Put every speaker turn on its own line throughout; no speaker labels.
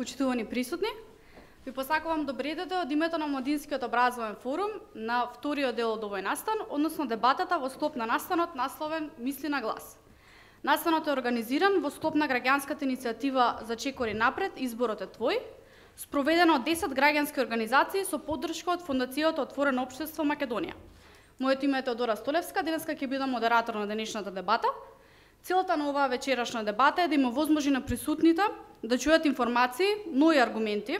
Почитувани присутни, ви посакувам добре дојдете од името на Младинскиот образовен форум на вториот дел од овој настан, односно дебатата во склоп на настанот насловен Мисли на глас. Настанот е организиран во склоп на граѓанската иницијатива За чекори напред, изборот е твој, спроведено од 10 граѓански организации со поддршка од Фондацијата Отворено општество Македонија. Моето име е Теодора Столевска, денеска ќе бидам модератор на денешната дебата. Целта на оваа вечерашна дебата е да им овозможи на присутните да чујат информации, но и аргументи,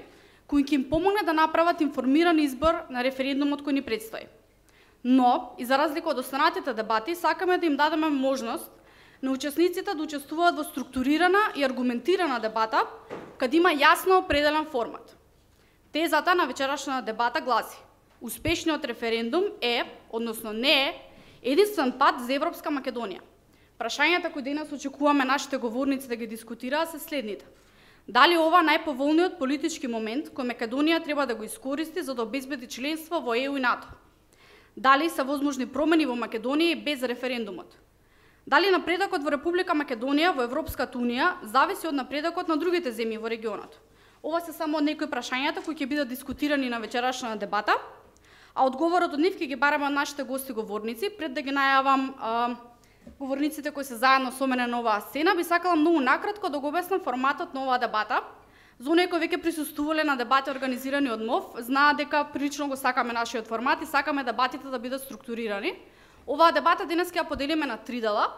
кои ќе им помогне да направат информиран избор на референдумот кој ни предстои. Но, и за разлика од останатите дебати, сакаме да им дадеме можност на учесниците да учествуваат во структурирана и аргументирана дебата, каде има јасно определен формат. Тезата на вечерашната дебата гласи: успешниот референдум е, односно не е, единствен пат за Европска Македонија. Прашањата кои денес очекуваме нашите говорници да ги дискутираат се следните: дали ова најповолниот политички момент кој Македонија треба да го искористи за да обезбеди членство во ЕУ и НАТО? Дали се возможни промени во Македонија и без референдумот? Дали напредокот во Република Македонија во Европската Унија зависи од напредокот на другите земји во регионот? Ова се само некои прашањата кои ќе бидат дискутирани на вечерашната дебата, а одговорот од нив ќе ги бараме од нашите гости говорници. Пред да ги најавам говорниците кои се заедно со мене на оваа сцена, би сакала многу накратко да го обяснам форматот на оваа дебата. За оние кои веќе присуствувале на дебати организирани од МОВ, знаат дека прилично го сакаме нашиот формат и сакаме дебатите да бидат структурирани. Оваа дебата денес ќе ја поделиме на 3 дела.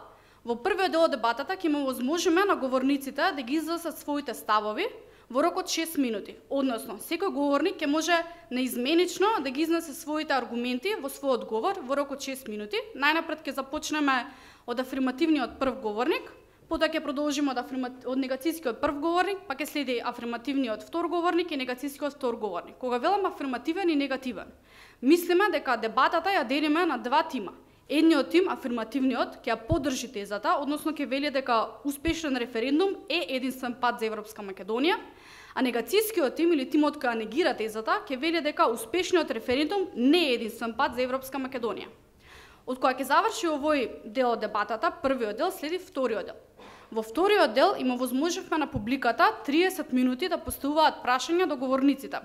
Во првиот дел од дебатата ќе му возможиме на говорниците да ги изнесат своите ставови во рок од 6 минути. Односно, секој говорник ќе може неизменично да ги изнесе своите аргументи во својот говор во рок од 6 минути. Најнапред ќе започнеме од афирмативниот прв говорник, потоа ќе продолжиме од негацијскиот прв говорник, па ќе следи афирмативниот втор говорник и негацијскиот втор говорник. Кога велам афирмативен и негативен, мислиме дека дебатата ја делиме на два тима. Едниот тим, афирмативниот, ќе ја поддржи тезата, односно ќе вели дека успешен референдум е единствен пат за Европска Македонија, а негацијскиот тим или тимот кој негира тезата ќе вели дека успешниот референдум не е единствен пат за Европска Македонија. Од кога ќе заврши овој дел од дебатата, првиот дел следи вториот дел. Во вториот дел им овозможивме на публиката 30 минути да поставуваат прашања до говорниците.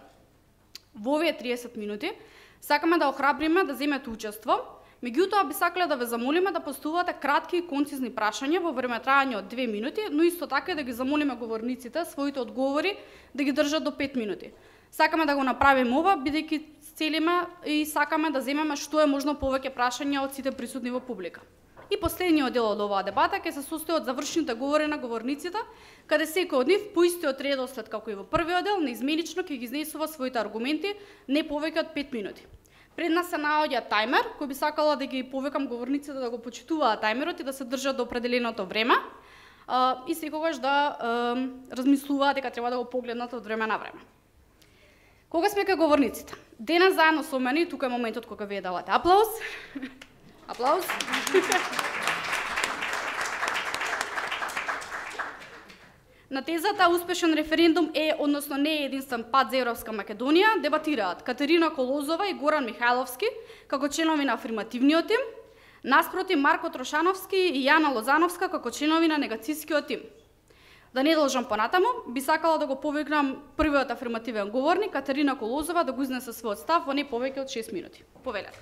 Во овие 30 минути сакаме да охрабриме да земете учество. Меѓутоа би сакале да ве замолиме да поставувате кратки и концизни прашања во време трајање од 2 минути, но исто така и да ги замолиме говорниците своите одговори да ги држат до 5 минути. Сакаме да го направиме ова, бидејќи целиме и сакаме да земеме што е можно повеќе прашања од сите присутни во публика. И последниот дел од оваа дебата ќе се состои од завршните говори на говорниците, каде секој од нив по истиот редослед како и во првиот дел неизменично ќе ги изнесува своите аргументи не повеќе од 5 минути. Пред нас се наоѓа тајмер, кој би сакала да ги повикам говорниците да го почитуваат тајмерот и да се држат до определеното време и секогаш да размислуваат дека треба да го погледнат од време на време. Кога сме кај говорниците? Денес заедно со мене, тука е моментот кога вие давате аплауз. Аплауз. На тезата успешен референдум е, односно не е единствен пат за Европска Македонија, дебатираат Катерина Колозова и Горан Михајловски како членови на афирмативниот тим, наспроти Марко Трошановски и Јана Лозановска како членови на негацијскиот тим. Да не должам понатаму, би сакала да го повикнам првиот афирмативен говорник, Катерина Колозова, да го изнесе својот став во не повеќе од 6 минути. Повелете.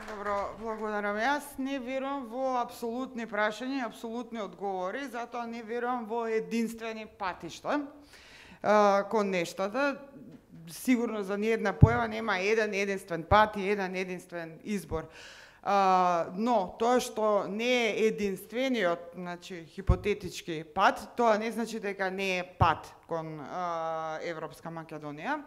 Добро, благодарам. Јас не верувам во апсолутни прашања и апсолутни одговори, затоа не верувам во единствени патишта кон нештата. Сигурно за ниедна појава нема еден единствен пат и еден единствен избор. Но тоа што не е единствениот, значи хипотетички пат, тоа не значи дека не е пат кон Европска Македонија.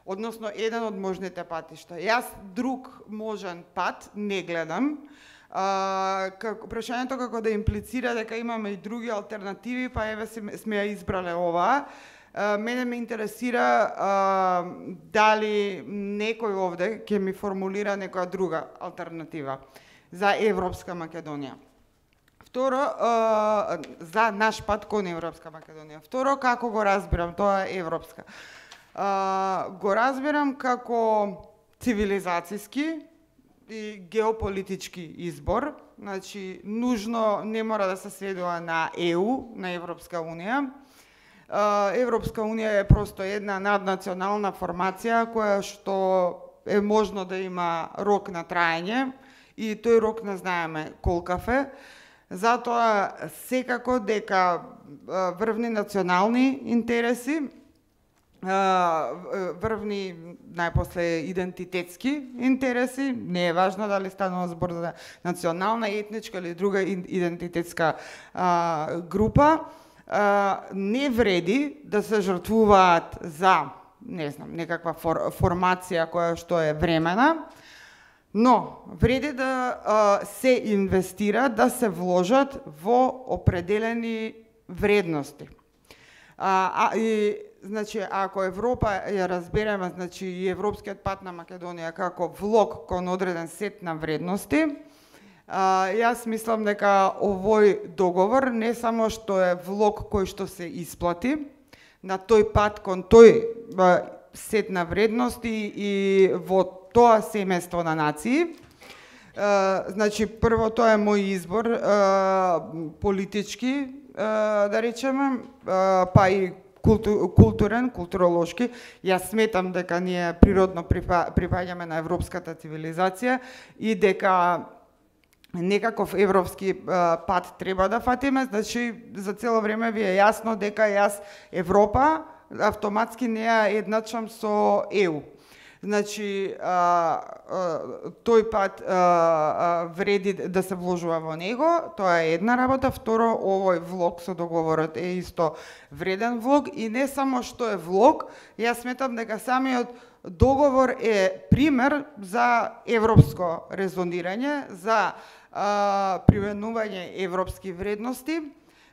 Односно, еден од можните патишта. Јас друг можен пат не гледам. Прашањето како да имплицира дека имаме и други алтернативи, па еве сме ја избрале оваа. Мене ме интересира дали некој овде ќе ми формулира некоја друга алтернатива за Европска Македонија. Второ, за наш пат кон Европска Македонија. Второ, како го разбирам тоа европска? Го разбирам како цивилизацијски и геополитички избор. Значи, нужно не мора да се сведува на ЕУ, на Европска унија. Европска унија е просто една наднационална формација која што е можно да има рок на траење и тој рок не знаеме колкав е. Затоа секако дека врвни национални интереси, врвни најпосле идентитетски интереси, не е важно дали станува збор за национална, етничка или друга идентитетска група, не вреди да се жртвуваат за, не знам, некаква формација која што е времена, но вреди да се инвестира, да се вложат во определени вредности. И значи, ако Европа ја разбереме, значи и Европскиот пат на Македонија како влог кон одреден сет на вредности, јас мислам дека овој договор не само што е влог кој што се исплати на тој пат кон тој сет на вредности и во тоа семејство на нации. Значи, прво тоа е мој избор политички, да речеме, па и културен, културолошки. Јас сметам дека ние природно припаѓаме на европската цивилизација и дека некаков европски пат треба да фатиме. Значи, за цело време ви е јасно дека јас Европа автоматски не ја едначам со ЕУ. Значи, тој пат вреди да се вложува во него, тоа е една работа. Второ, овој влог со договорот е исто вреден влог и не само што е влог, јас сметам дека самиот договор е пример за европско резонирање, за применување европски вредности,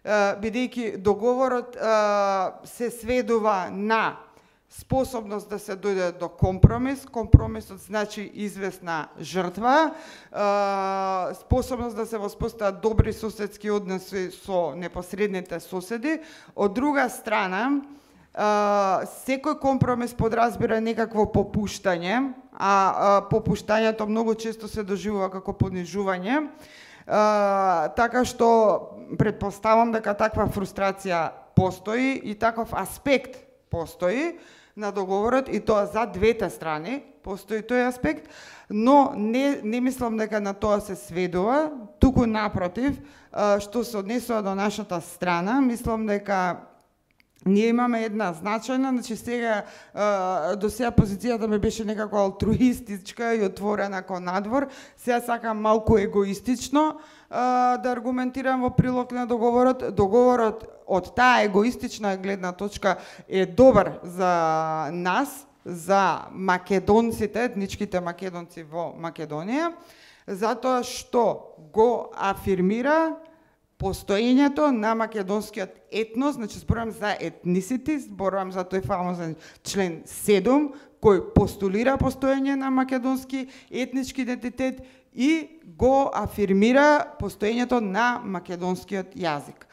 бидејќи договорот се сведува на способност да се дојде до компромис. Компромисот значи известна жртва, способност да се воспостават добри соседски односи со непосредните соседи. Од друга страна, секој компромис подразбира некакво попуштање, а попуштањето многу често се доживува како понижување. Така што предпоставам дека таква фрустрација постои и таков аспект постои на договорот и тоа за двете страни, постои тој аспект, но не мислам дека на тоа се сведува, туку напротив, што се однесува до нашата страна, мислам дека ние имаме една значајна, значи сега до сега позицијата ми беше некако алтруистичка и отворена кон надвор, сега сакам малку егоистично да аргументирам во прилог на договорот. Договорот од таа егоистична гледна точка е добар за нас, за македонците, етничките македонци во Македонија, затоа што го афирмира постоењето на македонскиот етнос, значи зборувам за етнисити, зборувам за тој фамозен член 7, кој постулира постоење на македонски етнички идентитет и го афирмира постоењето на македонскиот јазик.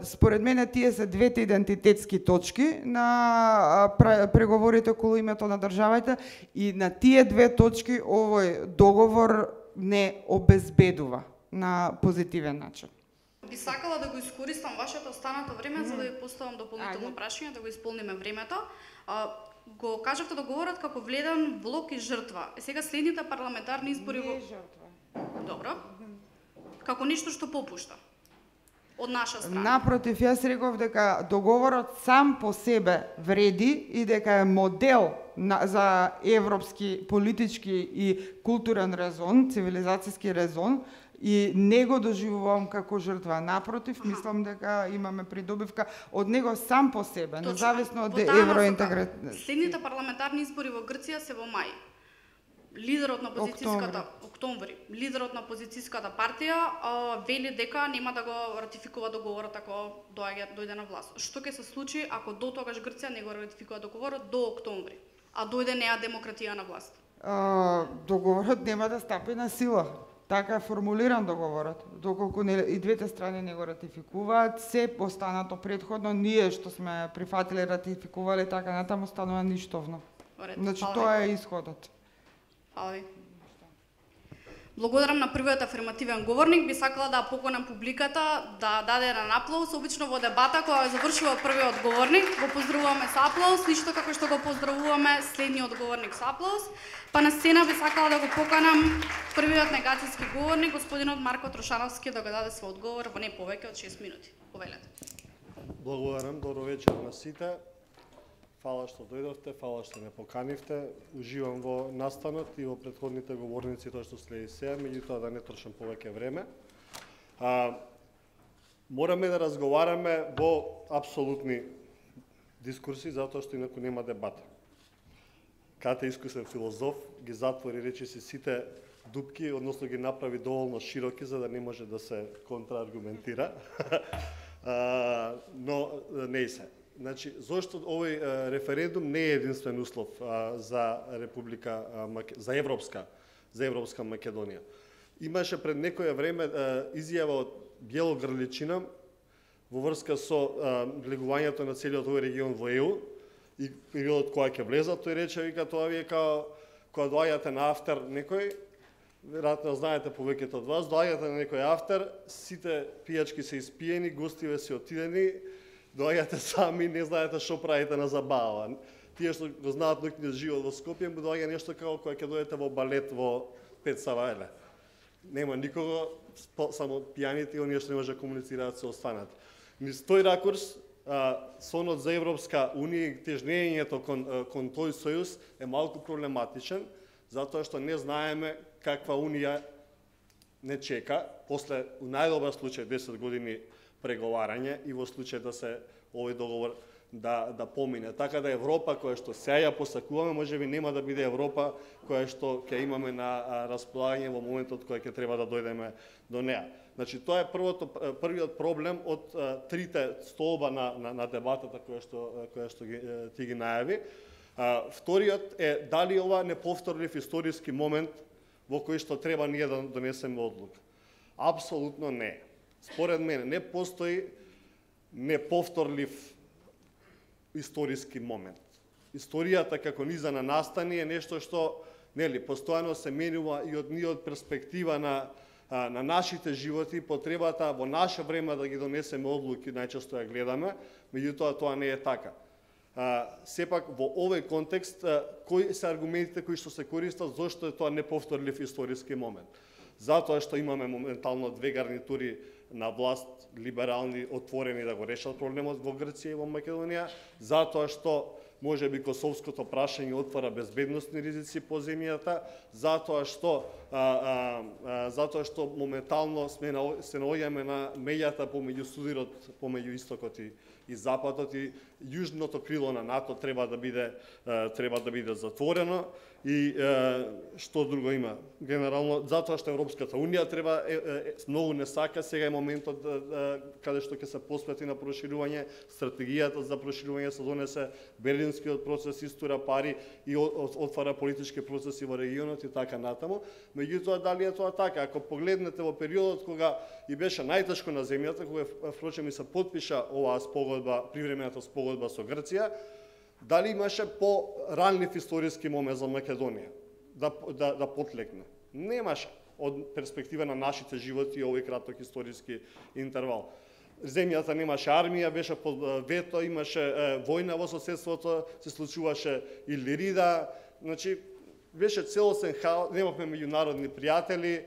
Според мене тие се двете идентитетски точки на преговорите околу името на државата и на тие две точки овој договор не обезбедува на позитивен начин.
Би сакала да го искористам вашето останато време за да ви поставам дополнително прашање, да го исполниме времето. Го кажавте договорот како вледен влог и жртва. Сега следните парламентарни избори
Не е жртва.
Добро. Како нешто што попушта од наша страна.
Напротив, јас реков дека договорот сам по себе вреди и дека е модел за европски политички и културен резон, цивилизацијски резон, и не го доживувам како жртва. Напротив, мислам дека имаме придобивка од него сам по себе, независно од евроинтеграција.
Следните парламентарни избори во Грција се во мај. Лидерот на опозицијската октомври, лидерот на опозицијската партија вели дека нема да го ратификува договорот ако дојде на власт. Што ќе се случи ако до тогаш Грција не го ратификува договорот до октомври, а дојде неа демократија на власт?
Договорот нема да стапи на сила. Така е формулиран договорот. Доколку и двете страни не го ратификуваат, се останато претходно, ние што сме прифатиле, ратификувале, така натаму станува ништовно. Значи тоа е исходот.
Фала ви. Благодарам на првиот афирмативен говорник. Би сакала да поканам публиката да даде еден аплауз. Обично во дебата кога завршува првиот говорник, го поздравуваме со аплауз, ништо како што го поздравуваме следниот говорник со аплауз. Па на сцена би сакала да го поканам првиот негацијски говорник, господинот Марко Трошановски, да го даде свој одговор во не повеќе од 6 минути. Повелете.
Благодарам, добро вечер на сите. Фала што дојдовте, фала што ме поканивте. Уживам во настанот и во претходните говорници тоа што следи сега, меѓутоа да не трошам повеќе време. Мораме да разговараме во апсолутни дискурси, затоа што инаку нема дебата. Кате искусен филозоф ги затвори речиси сите дупки, односно ги направи доволно широки за да не може да се контрааргументира. Но не се. Значи, зошто овој референдум не е единствен услов за за Европска Македонија. Имаше пред некое време изјава од Бјело Грличина во врска со влегувањето на целиот овој регион во ЕУ и периодот кога ќе влезат, тој рече, вика, тоа ви е као кога доаѓате на афтер некој, веројатно знаете повеќето од вас, доаѓате на некој афтер, сите пијачки се испиени, гостиве се отидени, доаѓате сами, не знаете што правите на забава. Тие што го знаат ноќниот живот во Скопје, му доаѓа нешто како кога ќе дојдете во балет во Пет Савајле. Нема никого, само пијаните и оние што не може да комуницираат со останат. Низ тој ракурс, сонот за Европска Унија и тежнењето кон тој сојуз е малку проблематичен, затоа што не знаеме каква Унија не чека, после, у најдобар случај, 10 години преговарање и во случај да се овој договор да помине. Така да Европа која што сега ја посакуваме, можеби нема да биде Европа која што ќе имаме на располагање во моментот кога ќе треба да дојдеме до неа. Значи тоа е првиот проблем од трите столба на дебатата која што ти ги најави. Вториот е дали ова неповторлив историски момент во кој што треба ние да донесеме одлука. Апсолутно не. Според мене не постои неповторлив историски момент. Историјата како низа на настани е нешто што постојано се менува и од ние од перспектива на нашите животи, потребата во наше време да ги донесеме одлуки, најчесто ја гледаме, меѓутоа тоа не е така. Сепак во овој контекст, кои се аргументите кои што се користат, зошто е тоа неповторлив историски момент? Затоа што имаме моментално две гарнитури на власт, либерални, отворени да го решат проблемот во Грција и во Македонија, затоа што можеби косовското прашање отвара безбедносни ризици по земјата, затоа што моментално се наоѓаме на меѓата помеѓу судирот, помеѓу истокот и западот, и јужното крило на НАТО треба да биде затворено. И што друго има? Генерално, затоа што Европската Унија треба многу не сака, сега е моментот каде што ќе се посвети на проширување, стратегијата за проширување се донесе, Берлинскиот процес истура пари и отвара политички процеси во регионот и така натаму. Меѓутоа, дали е тоа така? Ако погледнете во периодот кога и беше најтешко на земјата, кога впрочем и се потпиша оваа спогодба, привремената спогодба со Грција, дали имаше по-ранлив историски момент за Македонија да потлекне? Немаше, од перспектива на нашите животи и овој краток историски интервал. Земјата немаше армија, беше под вето, имаше војна во соседството, се случуваше Илирида, значи беше целосен хаос, немавме меѓународни пријатели,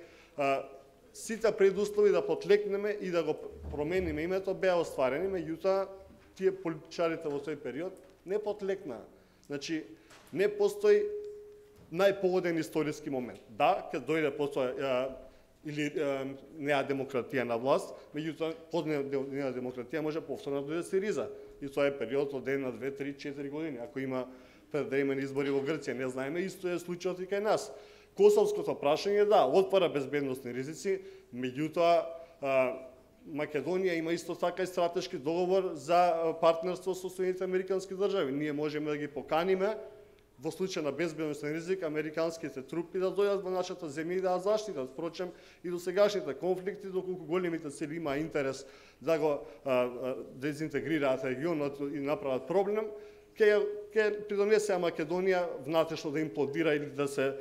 сите предуслови да потлекнеме и да го промениме името беа остварени, меѓутоа тие политичарите во тој период не потлекнаа. Значи, не постои најпогоден историски момент. Да, ќе дојде потоа или неа демократија на власт, меѓутоа под неа демократија може повторно да дојде Сириза. И тоа е период од 1, 2, 3, 4 години. Ако има предвремени избори во Грција, не знаеме, исто е случајот и кај нас. Косовското прашање, да, отвара безбедносни ризици, меѓутоа Македонија има исто така и стратешки договор за партнерство со Соединетите Американски држави. Ние можеме да ги поканиме во случај на безбедносен ризик американските трупи да дојдат во нашата земја и да ја заштитат. Впрочем, и до сегашните конфликти, доколку големите сили има интерес да го дезинтегрираат регионот и направат проблем, ќе придонесе Македонија внатрешно да имплодира или да се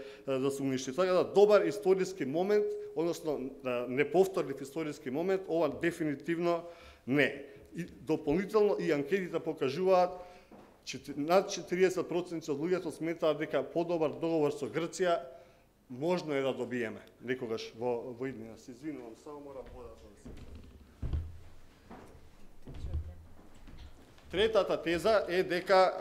уништи. Така да добар историски момент, односно неповторлив историски момент, ова дефинитивно не. И дополнително и анкетите покажуваат над 40% од луѓето сметаат дека подобар договор со Грција можно е да добиеме некогаш во иднина. Се извинувам, само морам водата да се. Третата теза е дека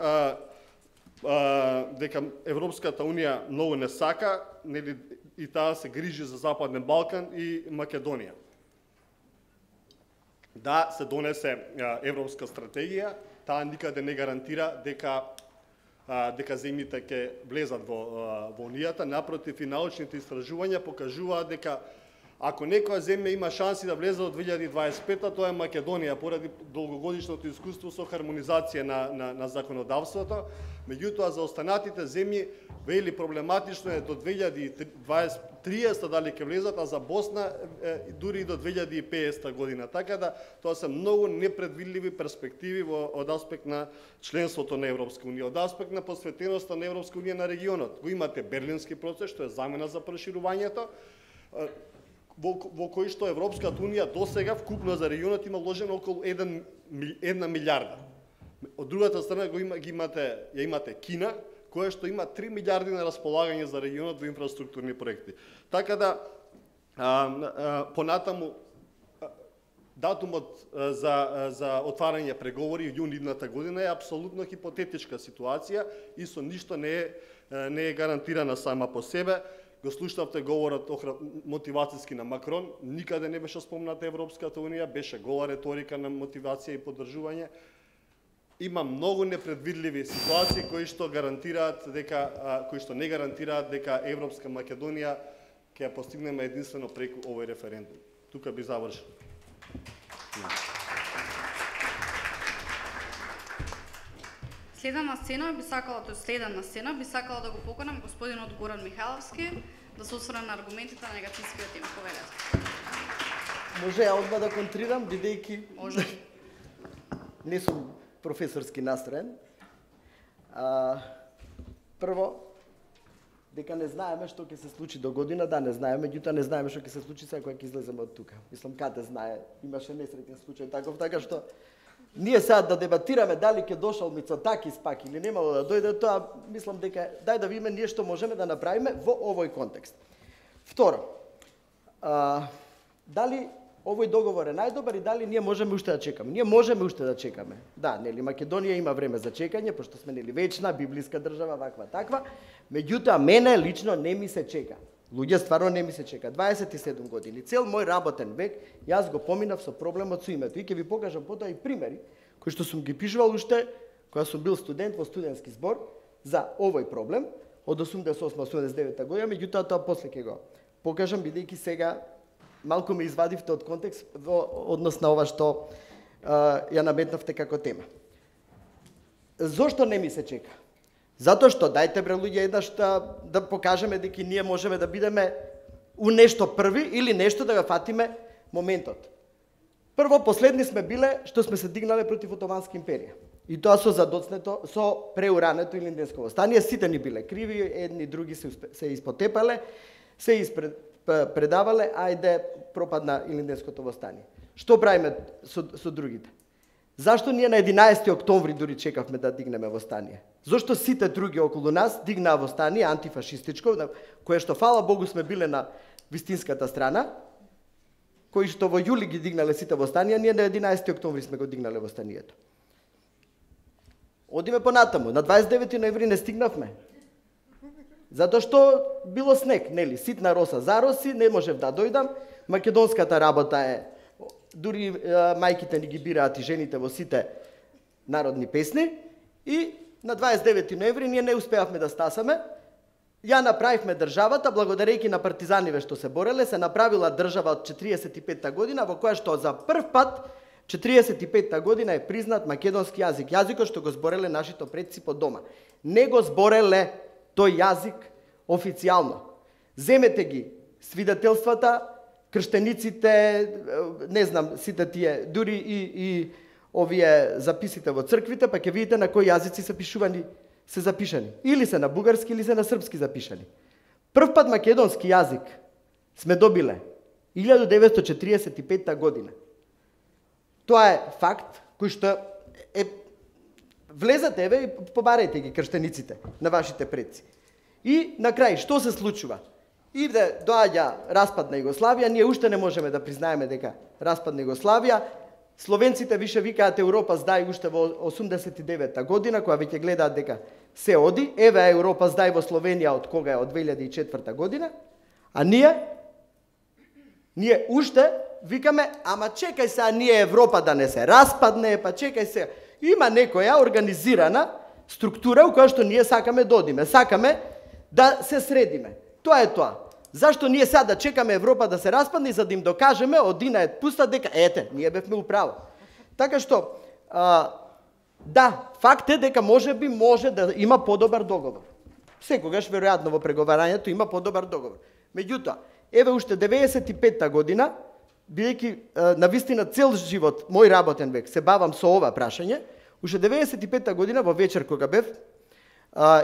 Европската Унија многу не сака, нели, и таа се грижи за Западен Балкан и Македонија. Да се донесе европска стратегија, таа никаде не гарантира дека земјите ќе влезат во Унијата. Напротив, и научните истражувања покажуваат дека ако некоја земја има шанси да влезе од 2025, тоа е Македонија, поради долгогодишното искуство со хармонизација на законодавството. Меѓутоа, за останатите земји, вели проблематично е до 2030 дали ќе влезат, а за Босна дури и до 2050 година. Така да, тоа се многу непредвидливи перспективи од аспект на членството на Европска Унија, од аспект на посветеноста на Европска Унија на регионот. Го имате Берлински процес, што е замена за проширувањето, во кој што Европската Унија досега вкупно за регионот има вложено околу 1 милиарда. Од другата страна имате Кина, која што има 3 милиарди на располагање за регионот во инфраструктурни проекти. Така да, понатаму, датумот за отварање преговори јуни идната година е апсолутно хипотетичка ситуација и со ништо не е гарантирана сама по себе. Го слушнавте говорот мотивацијски на Макрон, никаде не беше спомната Европската Унија, беше гола реторика на мотивација и поддржување. Има многу непредвидливи ситуации кои што не гарантираат дека Европска Македонија ќе ја постигнеме единствено преку овој референдум. Тука би завршил.
Следна сцена би сакала да го поканам господинот Горан Михайловски да се осврне на аргументите на негативскиот тим. Повелете.
Може ја одма да контрирам, бидејќи
Може.
Не сум професорски настроен. Прво, дека не знаеме што ќе се случи до година, да не знаеме, меѓутоа не знаеме што ќе се случи сега кога ќе излеземе од тука. Мислам, каде знае, имаше несреќен случај таков, така што ние сега да дебатираме дали ќе дошол Мицотакис пак или немало да дојде, тоа мислам дека дај да видиме ние што можеме да направиме во овој контекст. Второ, дали овој договор е најдобар и дали ние можеме уште да чекаме? Ние можеме уште да чекаме. Да, нели Македонија има време за чекање, пошто сме нели вечна библиска држава, ваква таква. Меѓутоа мене лично не ми се чека. Луѓе стварно не ми се чека. 27 години, цел мој работен век, јас го поминав со проблемот со името. И ќе ви покажам потоа и примери кои што сум ги пишувал уште кога сум бил студент во студентски збор за овој проблем од 88-89 година, меѓутоа тоа после ќе го покажам бидејќи сега малку ме извадивте од контекст во однос на ова што ја наметнавте како тема. Зошто не ми се чека? Затоа што дајте бре луѓе еднаш да покажеме дека ние можеме да бидеме у нешто први или нешто да го фатиме моментот. Прво, последни сме биле што сме се дигнале против Отоманска империја. И тоа со задоцнето, со преурането Илинденско востание, сите ни биле криви, едни други се испотепале, се предавале, ајде пропадна Илинденското востание. Што правиме со другите? Зашто ние на 11 октомври дури чекавме да дигнеме востание? Зошто сите други околу нас дигнаа востание антифашистичко, кое што фала Богу сме биле на вистинската страна, кои што во јули ги дигнале сите востанија, ние на 11 октомври сме го дигнале востанието. Одиме понатаму, на 29 ноември не стигнавме. Затоа што било снег, нели, ситна роса зароси, не можев да дојдам, македонската работа е, дури мајките ни ги бираат и жените во сите народни песни, и на 29 ноември ние не успеавме да стасаме. Ја направивме државата, благодарејќи на партизаниве што се бореле, се направила држава од 45-та година, во која што за прв пат 45-та година е признат македонски јазик, јазикот што го збореле нашите предци по дома. Не го збореле тој јазик официјално. Земете ги свидетелствата, крштениците, не знам, сите тие, дури и овие записите во црквите, па ќе видите на кои јазици се запишани. Или се на бугарски, или се на српски запишани. Прв пат македонски јазик сме добиле 1945 година. Тоа е факт кој што е... Влезете еве и побарајте ги крштениците на вашите предци. И на крај, што се случува? Иде, доаѓа распад на Југославија, ние уште не можеме да признаеме дека распад на Југославија. Словенците више викаат Европа здај уште во 89 година, која веќе гледаат дека се оди. Еве Европа здај во Словенија од кога е, од 2004 година. А ние уште викаме, ама чекај се, а ние Европа да не се распадне, па чекај се. Има некоја организирана структура у која што ние сакаме да одиме, сакаме да се средиме. Тоа е тоа. Зашто ние сега да чекаме Европа да се распадне за да им докажеме од Дина е пуста дека ете, ние бевме управо. Така што да, факт е дека може да има подобар договор. Секогаш веројатно во преговарањето има подобар договор. Меѓутоа, еве уште 95-та година, бидејќи навистина цел живот, мој работен век, се бавам со ова прашање, уште 95-та година во вечер кога бев,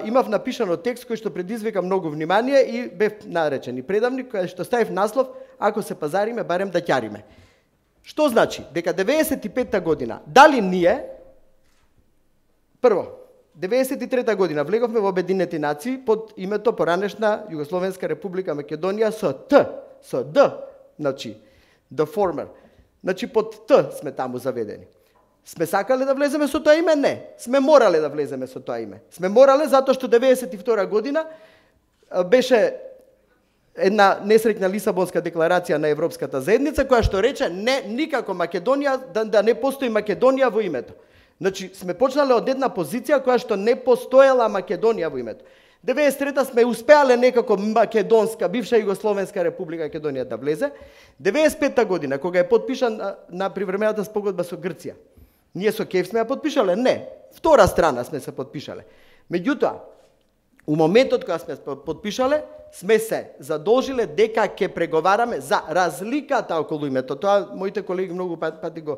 имав напишано текст кој што предизвика многу внимание и бев наречен и предавник, кој што ставив наслов "Ако се пазариме, барем да ќариме". Што значи? Дека 95-та година, дали ние, прво, 93-та година влеговме во Обединените нации под името поранешна Југословенска република Македонија со Д, значи, the former. Значи под Т сме таму заведени. Сме сакале да влеземе со тоа име? Не. Сме морале да влеземе со тоа име. Сме морале затоа што 92 година беше една несреќна Лисабонска декларација на Европската заедница која што рече не никако Македонија да не постои Македонија во името. Значи сме почнале од една позиција која што не постоела Македонија во името. 93-та сме успеале некако Македонска, бивша Југословенска република Македонија да влезе. 95-та година кога е подпишан на привремената спогодба со Грција. Ние со Киев сме ја подпишале? Не. Втора страна сме се подпишале. Меѓутоа, у моментот кога сме подпишале, сме се задолжиле дека ќе преговараме за разликата околу името. Тоа моите колеги многу пати го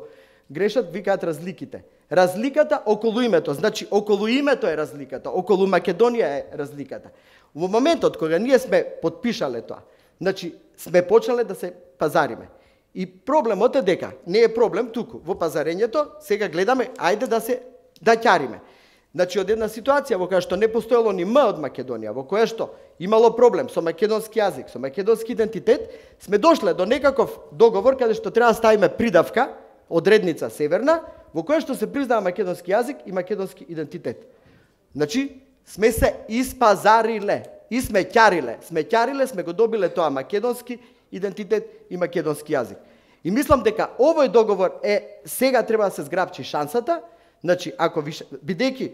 грешат, викаат разликите. Разликата околу името, значи околу името е разликата, околу Македонија е разликата. Во моментот кога ние сме подпишале тоа, значи сме почнале да се пазариме. И проблемот е дека не е проблем туку во пазарењето, сега гледаме ајде да ќариме. Значи од една ситуација во која што не постоело ни М од Македонија, во која што имало проблем со македонски јазик, со македонски идентитет, сме дошле до некаков договор каде што треба да ставиме придавка, одредница северна, во која што се признава македонски јазик и македонски идентитет. Значи, сме се испазариле и сме ќариле, сме го добиле тоа македонски идентитет и македонски јазик. И мислам дека овој договор сега треба да се зграбчи шансата, значи ако бидејќи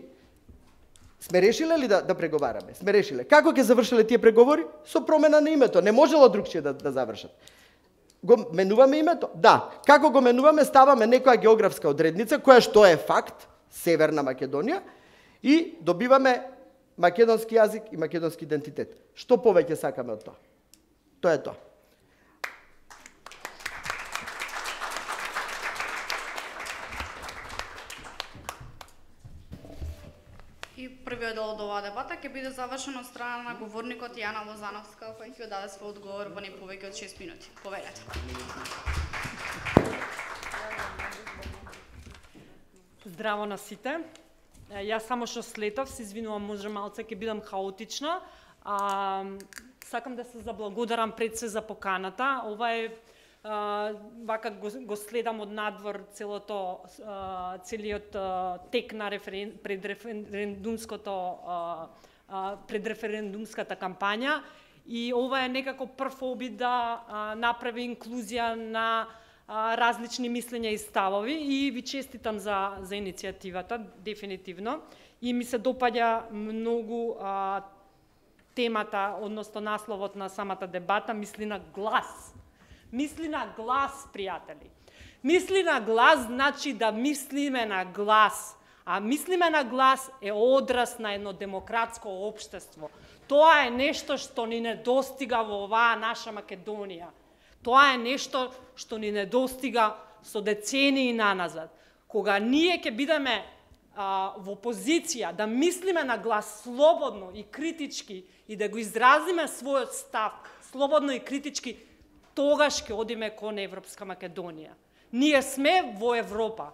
сме решиле ли да преговараме? Сме решиле. Како ќе завршиле тие преговори? Со промена на името. Не можело другчие да завршат. Го менуваме името? Да. Како го менуваме? Ставаме некоја географска одредница, која што е факт, Северна Македонија, и добиваме македонски јазик и македонски идентитет. Што повеќе сакаме од тоа? Тоа е тоа.
И првиот дел од оваа дебата ќе биде завршен од страна на говорникот Јана Лозановска, која ќе даде свој одговор во не повеќе од 6 минути. Повелете.
Здраво на сите. Јас само што слетов, се извинувам, може малце ќе бидам хаотична. Сакам да се заблагодарам пред се за поканата. Ова е вака го следам од надвор целиот тек на предреферендумската кампања и ова е некако прв обид да направи инклузија на различни мислења и ставови и ви честитам за иницијативата, дефинитивно. И ми се допаѓа многу темата, односно насловот на самата дебата, мисли на глас. Мисли на глас, пријатели. Мисли на глас значи да мислиме на глас. А мислиме на глас е одраз на едно демократско општество. Тоа е нешто што ни недостига во оваа наша Македонија. Тоа е нешто што ни недостига со децении наназад. кога ние ќе бидеме во позиција да мислиме на глас слободно и критички и да го изразиме својот став слободно и критички, тогаш ќе одиме кон Европска Македонија. Ние сме во Европа.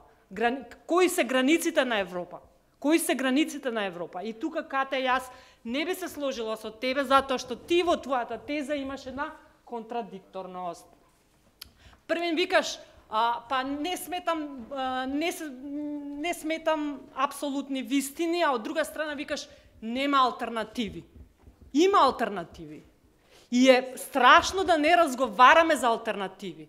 Кои се границите на Европа? Кои се границите на Европа? И тука, Кате, јас не би се сложила со тебе, затоа што ти во твојата теза имаш една контрадикторност. Првен викаш, па не сметам апсолутни вистини, а од друга страна викаш нема алтернативи. Има алтернативи. И е страшно да не разговараме за алтернативи.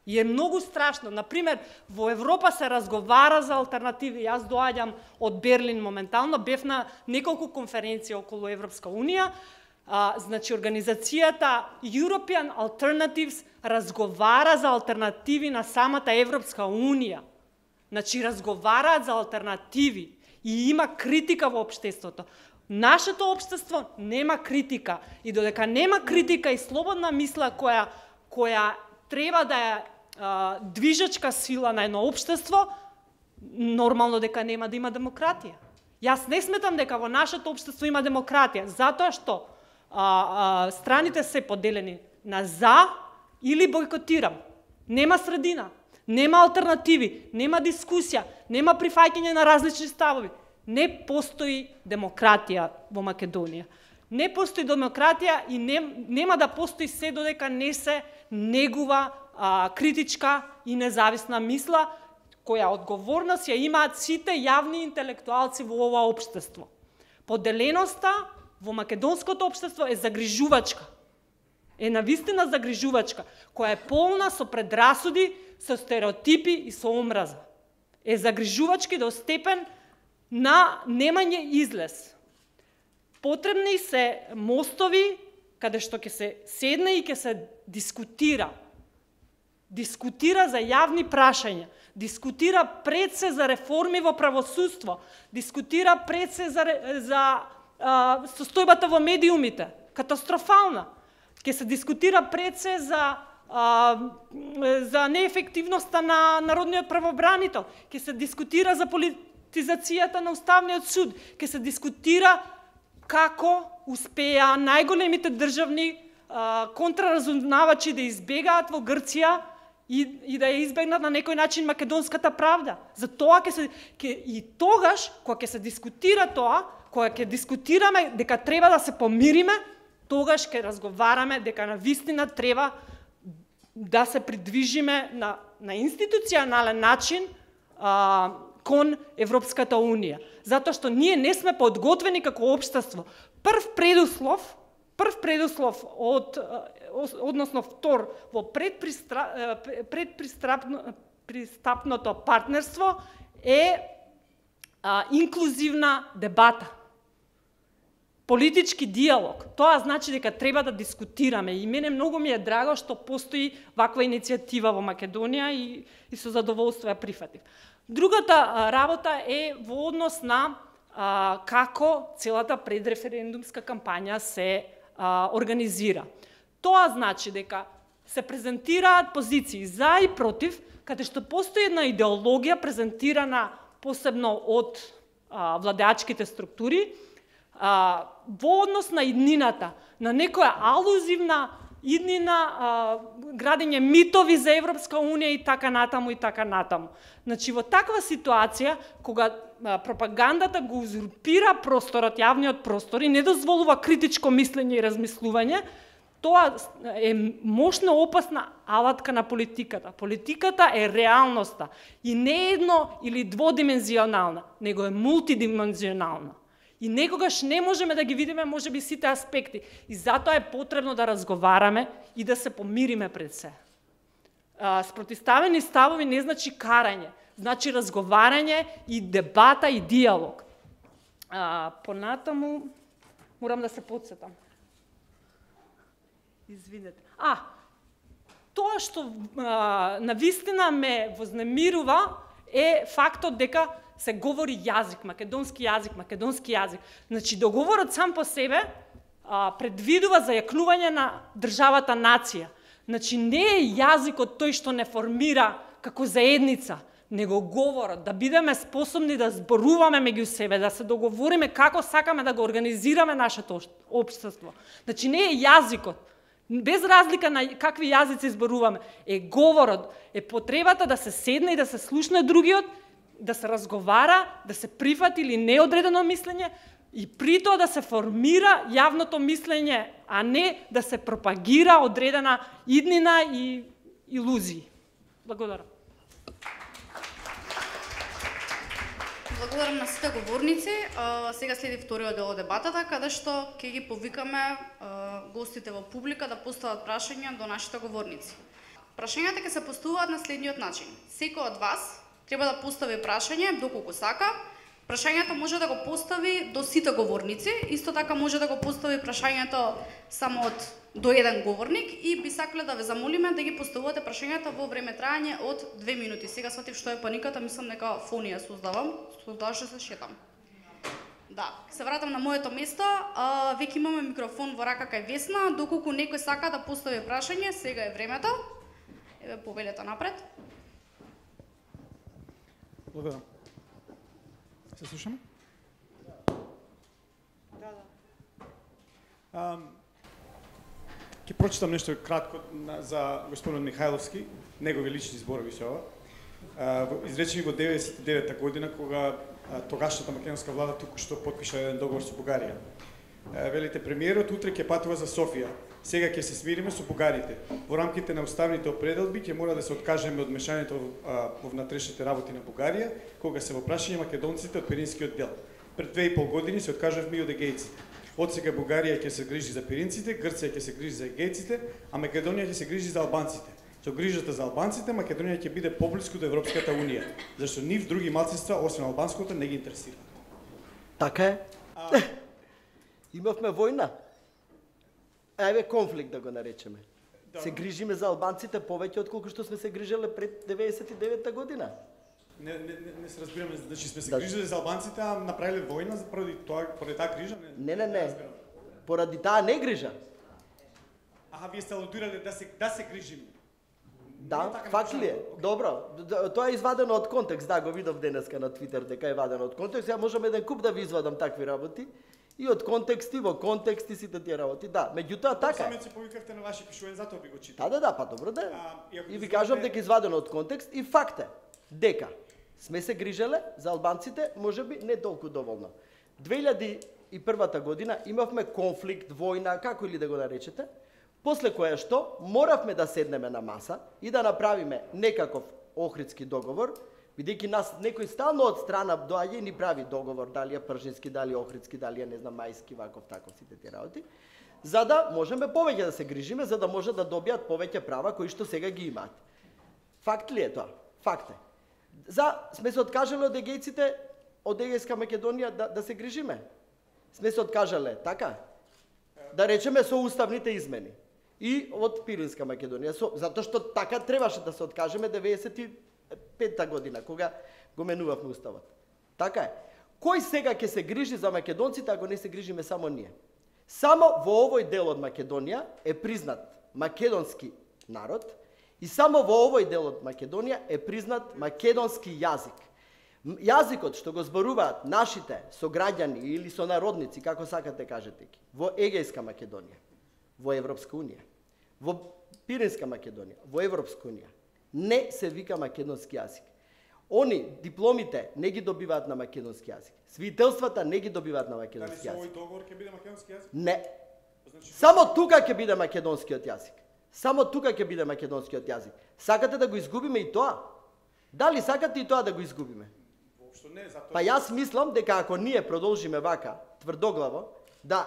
И е многу страшно. Например, во Европа се разговара за алтернативи. Јас доаѓам од Берлин моментално, бев на неколку конференции околу Европска Унија. Значи, организацијата European Alternatives разговара за алтернативи на самата Европска Унија. Значи, разговараат за алтернативи и има критика во општеството. Нашето општество нема критика. И додека нема критика и слободна мисла која треба да е движечка сила на едно општество, нормално дека нема да има демократија. Јас не сметам дека во нашето општество има демократија, затоа што страните се поделени на за или бойкотирам. Нема средина, нема алтернативи, нема дискусија, нема прифаќање на различни ставови. Не постои демократија во Македонија. Не постои демократија и нема да постои се додека не се негува критичка и независна мисла, која одговорност ја имаат сите јавни интелектуалци во ова општество. Поделеноста во македонското општество е загрижувачка. Е навистина загрижувачка, која е полна со предрасуди, со стереотипи и со омраза. Е загрижувачки до степен на немање излез. Потребни се мостови каде што ќе се седне и ќе се дискутира. Дискутира за јавни прашања, дискутира пред се за реформи во правосудство, дискутира пред се за состојбата во медиумите, катастрофална. Ќе се дискутира пред се за неефективноста на народниот правобранител, ќе се дискутира за политизацијата на Уставниот суд, ќе се дискутира како успеа најголемите државни контраразузнавачи да избегаат во Грција и да ја избегнат на некој начин македонската правда. За тоа и тогаш, кога ќе се дискутира тоа, кога ќе дискутираме дека треба да се помириме, тогаш ќе разговараме дека навистина треба да се придвижиме на институционален начин кон Европската Унија. Затоа што ние не сме подготвени како општество. Прв предуслов односно втор во предпристапното партнерство е инклузивна дебата. Политички диалог. Тоа значи дека треба да дискутираме и мене многу ми е драго што постои ваква иницијатива во Македонија и со задоволство ја прифатив. Другата работа е во однос на како целата предреферендумска кампања се организира. Тоа значи дека се презентираат позиции за и против, каде што постои една идеологија презентирана посебно од владеачките структури, во однос на иднината, на некоја алузивна иднина, градење митови за Европска Унија и така натаму и така натаму. Значи, во таква ситуација, кога пропагандата го узурпира просторот, јавниот простор и не дозволува критичко мислење и размислување, тоа е мощно опасна алатка на политиката. Политиката е реалноста и не е едно или дводимензионална, него е мултидимензионална. И некогаш не можеме да ги видиме можеби сите аспекти. И затоа е потребно да разговараме и да се помириме пред се. Спротиставени ставови не значи карање, значи разговарање и дебата и диалог. Понатаму морам да се подсетам. Извинете. Тоа што навистина ме вознемирува е фактот дека се говори јазик, македонски јазик. Значи, договорот сам по себе предвидува зајакнување на државата нација. Значи, не е јазикот тој што не формира како заедница, него говорот, да бидеме способни да зборуваме меѓу себе, да се договориме како сакаме да го организираме нашето општество. Значи не е јазикот, без разлика на какви јазици зборуваме, е говорот, е потребата да се седне и да се слушне другиот, да се разговара, да се прифати или неодредено мислење и при тоа да се формира јавното мислење, а не да се пропагира одредена иднина и илузии. Благодарам.
Благодарам на сите говорници. Сега следи вториот дел од дебатата, каде што ќе ги повикаме гостите во публика да постават прашања до нашите говорници. Прашањата ќе се поставуваат на следниот начин. Секој од вас треба да постави прашање доколку сака. Прашањето може да го постави до сите говорници, исто така може да го постави прашањето само до еден говорник и би сакале да ве замолиме да ги поставувате прашањата во време трајање од 2 минути. Сега сватив што е паниката, мислам нека фонија создавам, со тоа што се шетам. Да, се вратам на моето место, веќе имаме микрофон во рака кај Весна, доколку некој сака да постави прашање, сега е времето. Еве повелете напред.
Благодарам. Се слушаме? Да. Ќе прочитам нешто кратко за господинот Михајловски, негови лични зборови се ова. Изречени во 99-та година, кога тогашната македонска влада току-што потпиша еден договор со Бугарија. Велите, премиерот утре ќе патува за Софија. Сега ќе се смириме со бугарите. Во рамките на уставните определби ќе мора да се откажеме од мешањето во внатрешните работи на Бугарија, кога се во прашање македонците од Пиринскиот дел. Пред 2,5 години се откажавме и од егејците. Од сега Бугарија ќе се грижи за пиринците, Грција ќе се грижи за егејците, а Македонија ќе се грижи за албанците. Со грижата за албанците, Македонија ќе биде поблиску до Европската унија, зашто нив други малцинства, освен албанското, не ги интересира.
Така е. Имавме војна. Еве конфликт да го наречеме. Да. Се грижиме за албанците повеќе отколку што сме се грижеле пред 99-та година.
Не се разбираме, значи сме се грижили за албанците, а направиле војна поради таа грижа?
Не. Поради таа не грижа.
Вие сте алудирале да се грижиме.
Да, факт ли е? Добро, тоа е извадено од контекст, да, го видов денеска на Твитер дека е вадено од контекст, ја можам еден куп да ви извадам такви работи, и од контекст, и во контекст, и сите тие работи, да, меѓутоа така е.
Самиот се повикавте на ваше пишување, затоа би го читал.
Да, па добро да. И ви кажам дека извадено од контекст, и факт е дека сме се грижеле за албанците, можеби не толку доволно. 2001 година имавме конфликт, војна, како или да го наречете, после кое што моравме да седнеме на маса и да направиме некаков охридски договор, бидејќи нас некој стално од страна доаѓа и ни прави договор, дали е пржински, дали е охридски, дали е не знам мајски, ваков таков сите тие работи, за да можеме повеќе да се грижиме, за да може да добијат повеќе права кои што сега ги имаат. Факт ли е тоа? Факт е. Сме се откажале од егејците од Егејска Македонија да се грижиме. Сме се откажале, така? Да речеме со уставните измени. И од Пиринска Македонија, затоа што така требаше да се откажеме 95-та година, кога го менувавме уставот. Така е. Кој сега ќе се грижи за македонците, ако не се грижиме само ние? Само во овој дел од Македонија е признат македонски народ и само во овој дел од Македонија е признат македонски јазик. Јазикот што го зборуваат нашите сограѓани или сонародници, како сакате кажете ги, во Егејска Македонија, во Европска унија, во Пиринска Македонија, во Европска унија, не се вика македонски јазик. Они дипломите не ги добиваат на македонски јазик. Свидетелствата не ги добиваат на македонски јазик.
Дали со овој договор ќе биде македонски јазик?
Не. Само тука ќе биде македонскиот јазик. Само тука ќе биде македонскиот јазик. Сакате да го изгубиме и тоа? Дали сакате и тоа да го изгубиме?
Воопшто не, затоа.
Па јас мислам дека ако ние продолжиме вака, тврдоглаво, да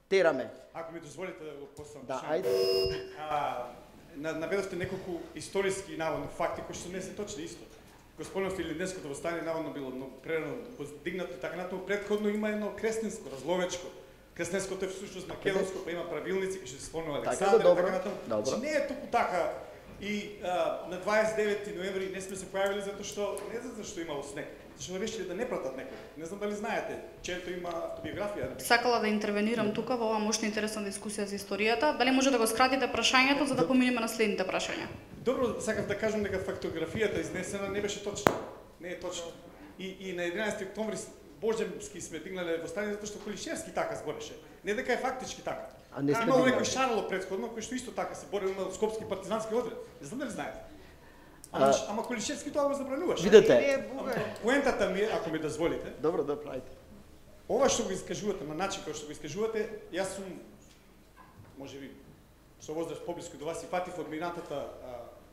тераме.
Ако ми дозволите да го поставам.
Да, ајде.
Наведовте неколку историски наводно факти кои што не се точни исто. Господин Филиденското востание наводно било прерано поздигнато, така натаму претходно има едно кресненско, разловечко. Кресненското е всушност македонско, па има правилници кои што се спомнува Александар, така натаму. Значи не е туку така. И на 29 ноември не сме се појавили затоа што не зашто имало снег, зашто решили да не пратат некој. Не знам дали знаете, Ченто има автобиографија.
Сакала да интервенирам тука во оваа мощна интересна дискусија за историјата. Дали може да го скратите прашањето за да поминеме на следните прашања?
Добро, сакав да кажам дека фактографијата изнесена не беше точна. Не е точна. И на 11 октомври Божемски сме дигнале восстание затоа што Колишевски така збореше. Не дека е фактички така.
А не сме
имало
дигнале.
некој Шарло претходно кој што исто така се борил на скопски партизански одред. Не знам дали знаете. Ама Колишевски тоа го забрануваше.
Видете.
Поентата ми е, ако ми дозволите.
Добро, да правите.
Ова што го искажувате на начин кој што го искажувате, јас сум можеби со возраст поблиску до вас и патив од минатата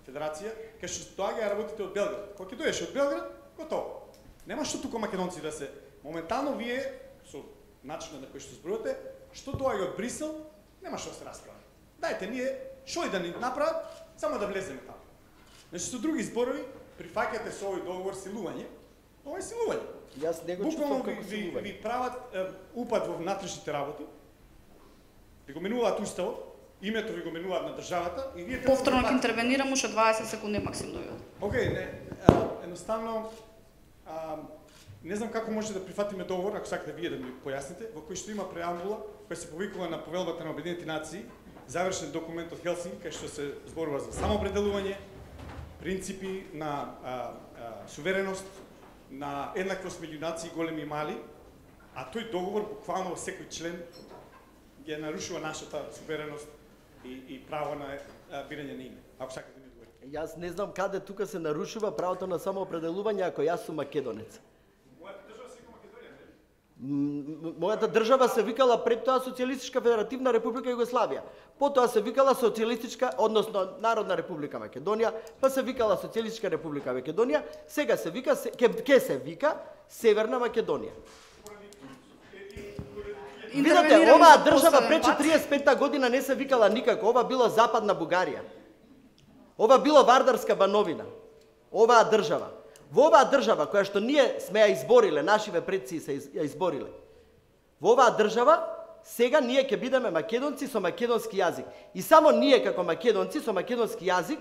федерација, кај што доаѓа работите од Белград. Кога ќе дојдеш од Белград, готово. Нема што тука македонци да се моментално вие со начинот на кој што зборувате, што доаѓа од Брисел, нема што да се расправа. Дајте ние што и да ни направат, само да влеземе таму. Значи со други зборови, прифаќате со овој договор силување. Ова е силување.
Јас не го чувствувам како силување.
Ви прават упад во внатрешните работи. Ви го менуваат уставот, името ви го менуваат на државата и вие
Повторно ќе интервенирам, уште 20 секунди максимум довел.
Океј, не, едноставно не знам како може да прифатиме договор, ако сакате вие да ми појасните, во кој што има преамбула која се повикува на Повелбата на Обединените нации, завршен документ од Хелсинки кај што се зборува за самоопределување, принципи на сувереност, на еднаквост меѓу нации големи и мали, а тој договор буквално во секој член ги нарушува нашата сувереност и право на бирање на име. Ако сакате да ми одговорите.
Јас не знам каде тука се нарушува правото на самоопределување ако јас сум македонец.
Мојата држава се вика Македонија, нели?
Мојата држава се викала пред тоа Социјалистичка федеративна република Југославија. Потоа се викала Социјалистичка, односно Народна република Македонија, па се викала Социјалистичка република Македонија, сега се вика ќе се вика Северна Македонија. Видете, оваа држава пред 45 година не се викала никако, ова било Западна Бугарија. Ова било Вардарска Бановина. Оваа држава. Во оваа држава која што ние сме ја избориле, нашиве предци се ја избориле. Во оваа држава сега ние ќе бидеме македонци со македонски јазик. И само ние како македонци со македонски јазик,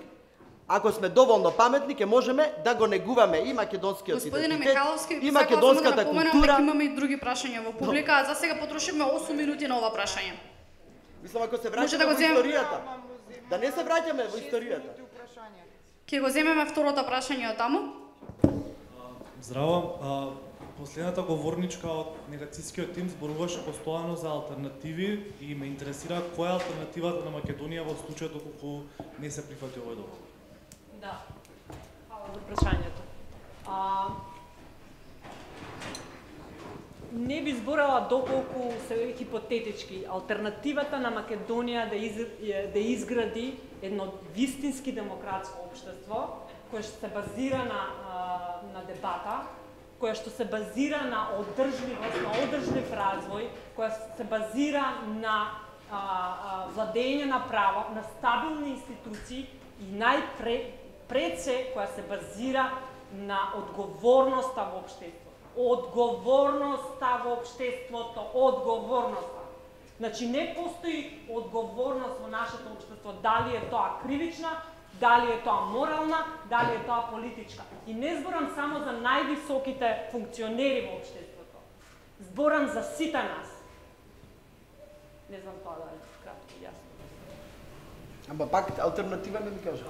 ако сме доволно паметни, ќе можеме да го негуваме и македонскиот
Господине
идентитет,
Михайловски,
и македонската култура.
Дека имаме и други прашања во публика, а за сега потрошивме 8 минути на ова прашање.
Мислам, ако се
Може
враќаме
да го
во
земам-
историјата. Да не се враќаме во историјата.
Ќе го земеме второто прашање од таму.
Здраво, последната говорничка од негацијскиот тим зборуваше постојано за алтернативи и ме интересира која е алтернативата на Македонија во случајот доколку не се прифати овој договор.
Да. Фала за прашањето. Не би зборала доколку се хипотетички алтернативата на Македонија да изгради едно вистински демократско општество кое што се базира на дебата, кое што се базира на одржливост, на одржлив развој, кое се базира на владење на право, на стабилни институции и пред се која се базира на одговорноста во општеството. Одговорноста во општеството, одговорноста. Значи не постои одговорност во нашето општество, дали е тоа кривична, дали е тоа морална, дали е тоа политичка. И не зборам само за највисоките функционери во општеството. Зборам за сите нас. Не знам тоа дали кратко и јасно.
Ама пак алтернатива не ми кажа.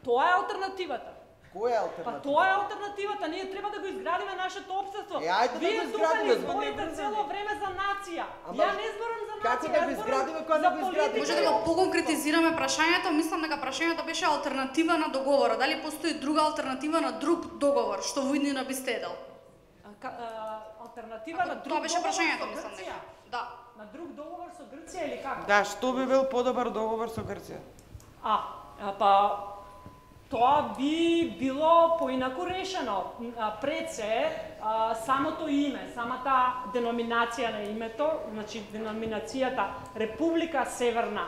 Тоа е алтернативата.
Која е
Па
алтернатива?
тоа е алтернативата, ние треба да го изградиме нашето општество.
Ајде да
Вие
го
тука
изградиме,
ни зборите цело време за нација.
Ама,
Ја не зборам за
како
нација,
да
ја
го
зборам
изградиме кога не
за
го изградиме?
Може
политика.
да го поконкретизираме прашањето, мислам дека прашањето беше алтернатива на договорот. Дали постои друга алтернатива на друг договор што војнина би стедел?
Алтернатива на друг
Тоа беше
договор
прашањето,
со
мислам
Грција.
дека. Да.
На друг договор со Грција или како?
Да, што би бил подобар договор со Грција?
Па тоа би било поинаку решено. Пред се, самото име, самата деноминација на името, значи деноминацијата Република Северна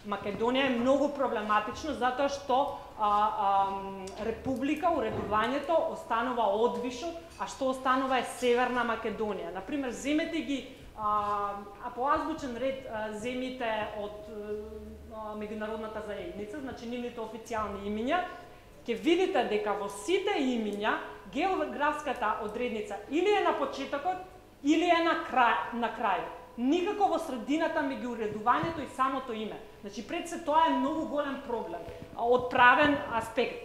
Македонија е многу проблематично затоа што република, уредувањето останува одвишок, а што останува е Северна Македонија. Например, земете ги по азбучен ред земите од меѓународната заедница, значи нивните официјални имиња, ќе видите дека во сите имиња географската одредница или е на почетокот, или е на крај. никако во средината меѓу уредувањето и самото име. Значи пред се тоа е многу голем проблем од правен аспект.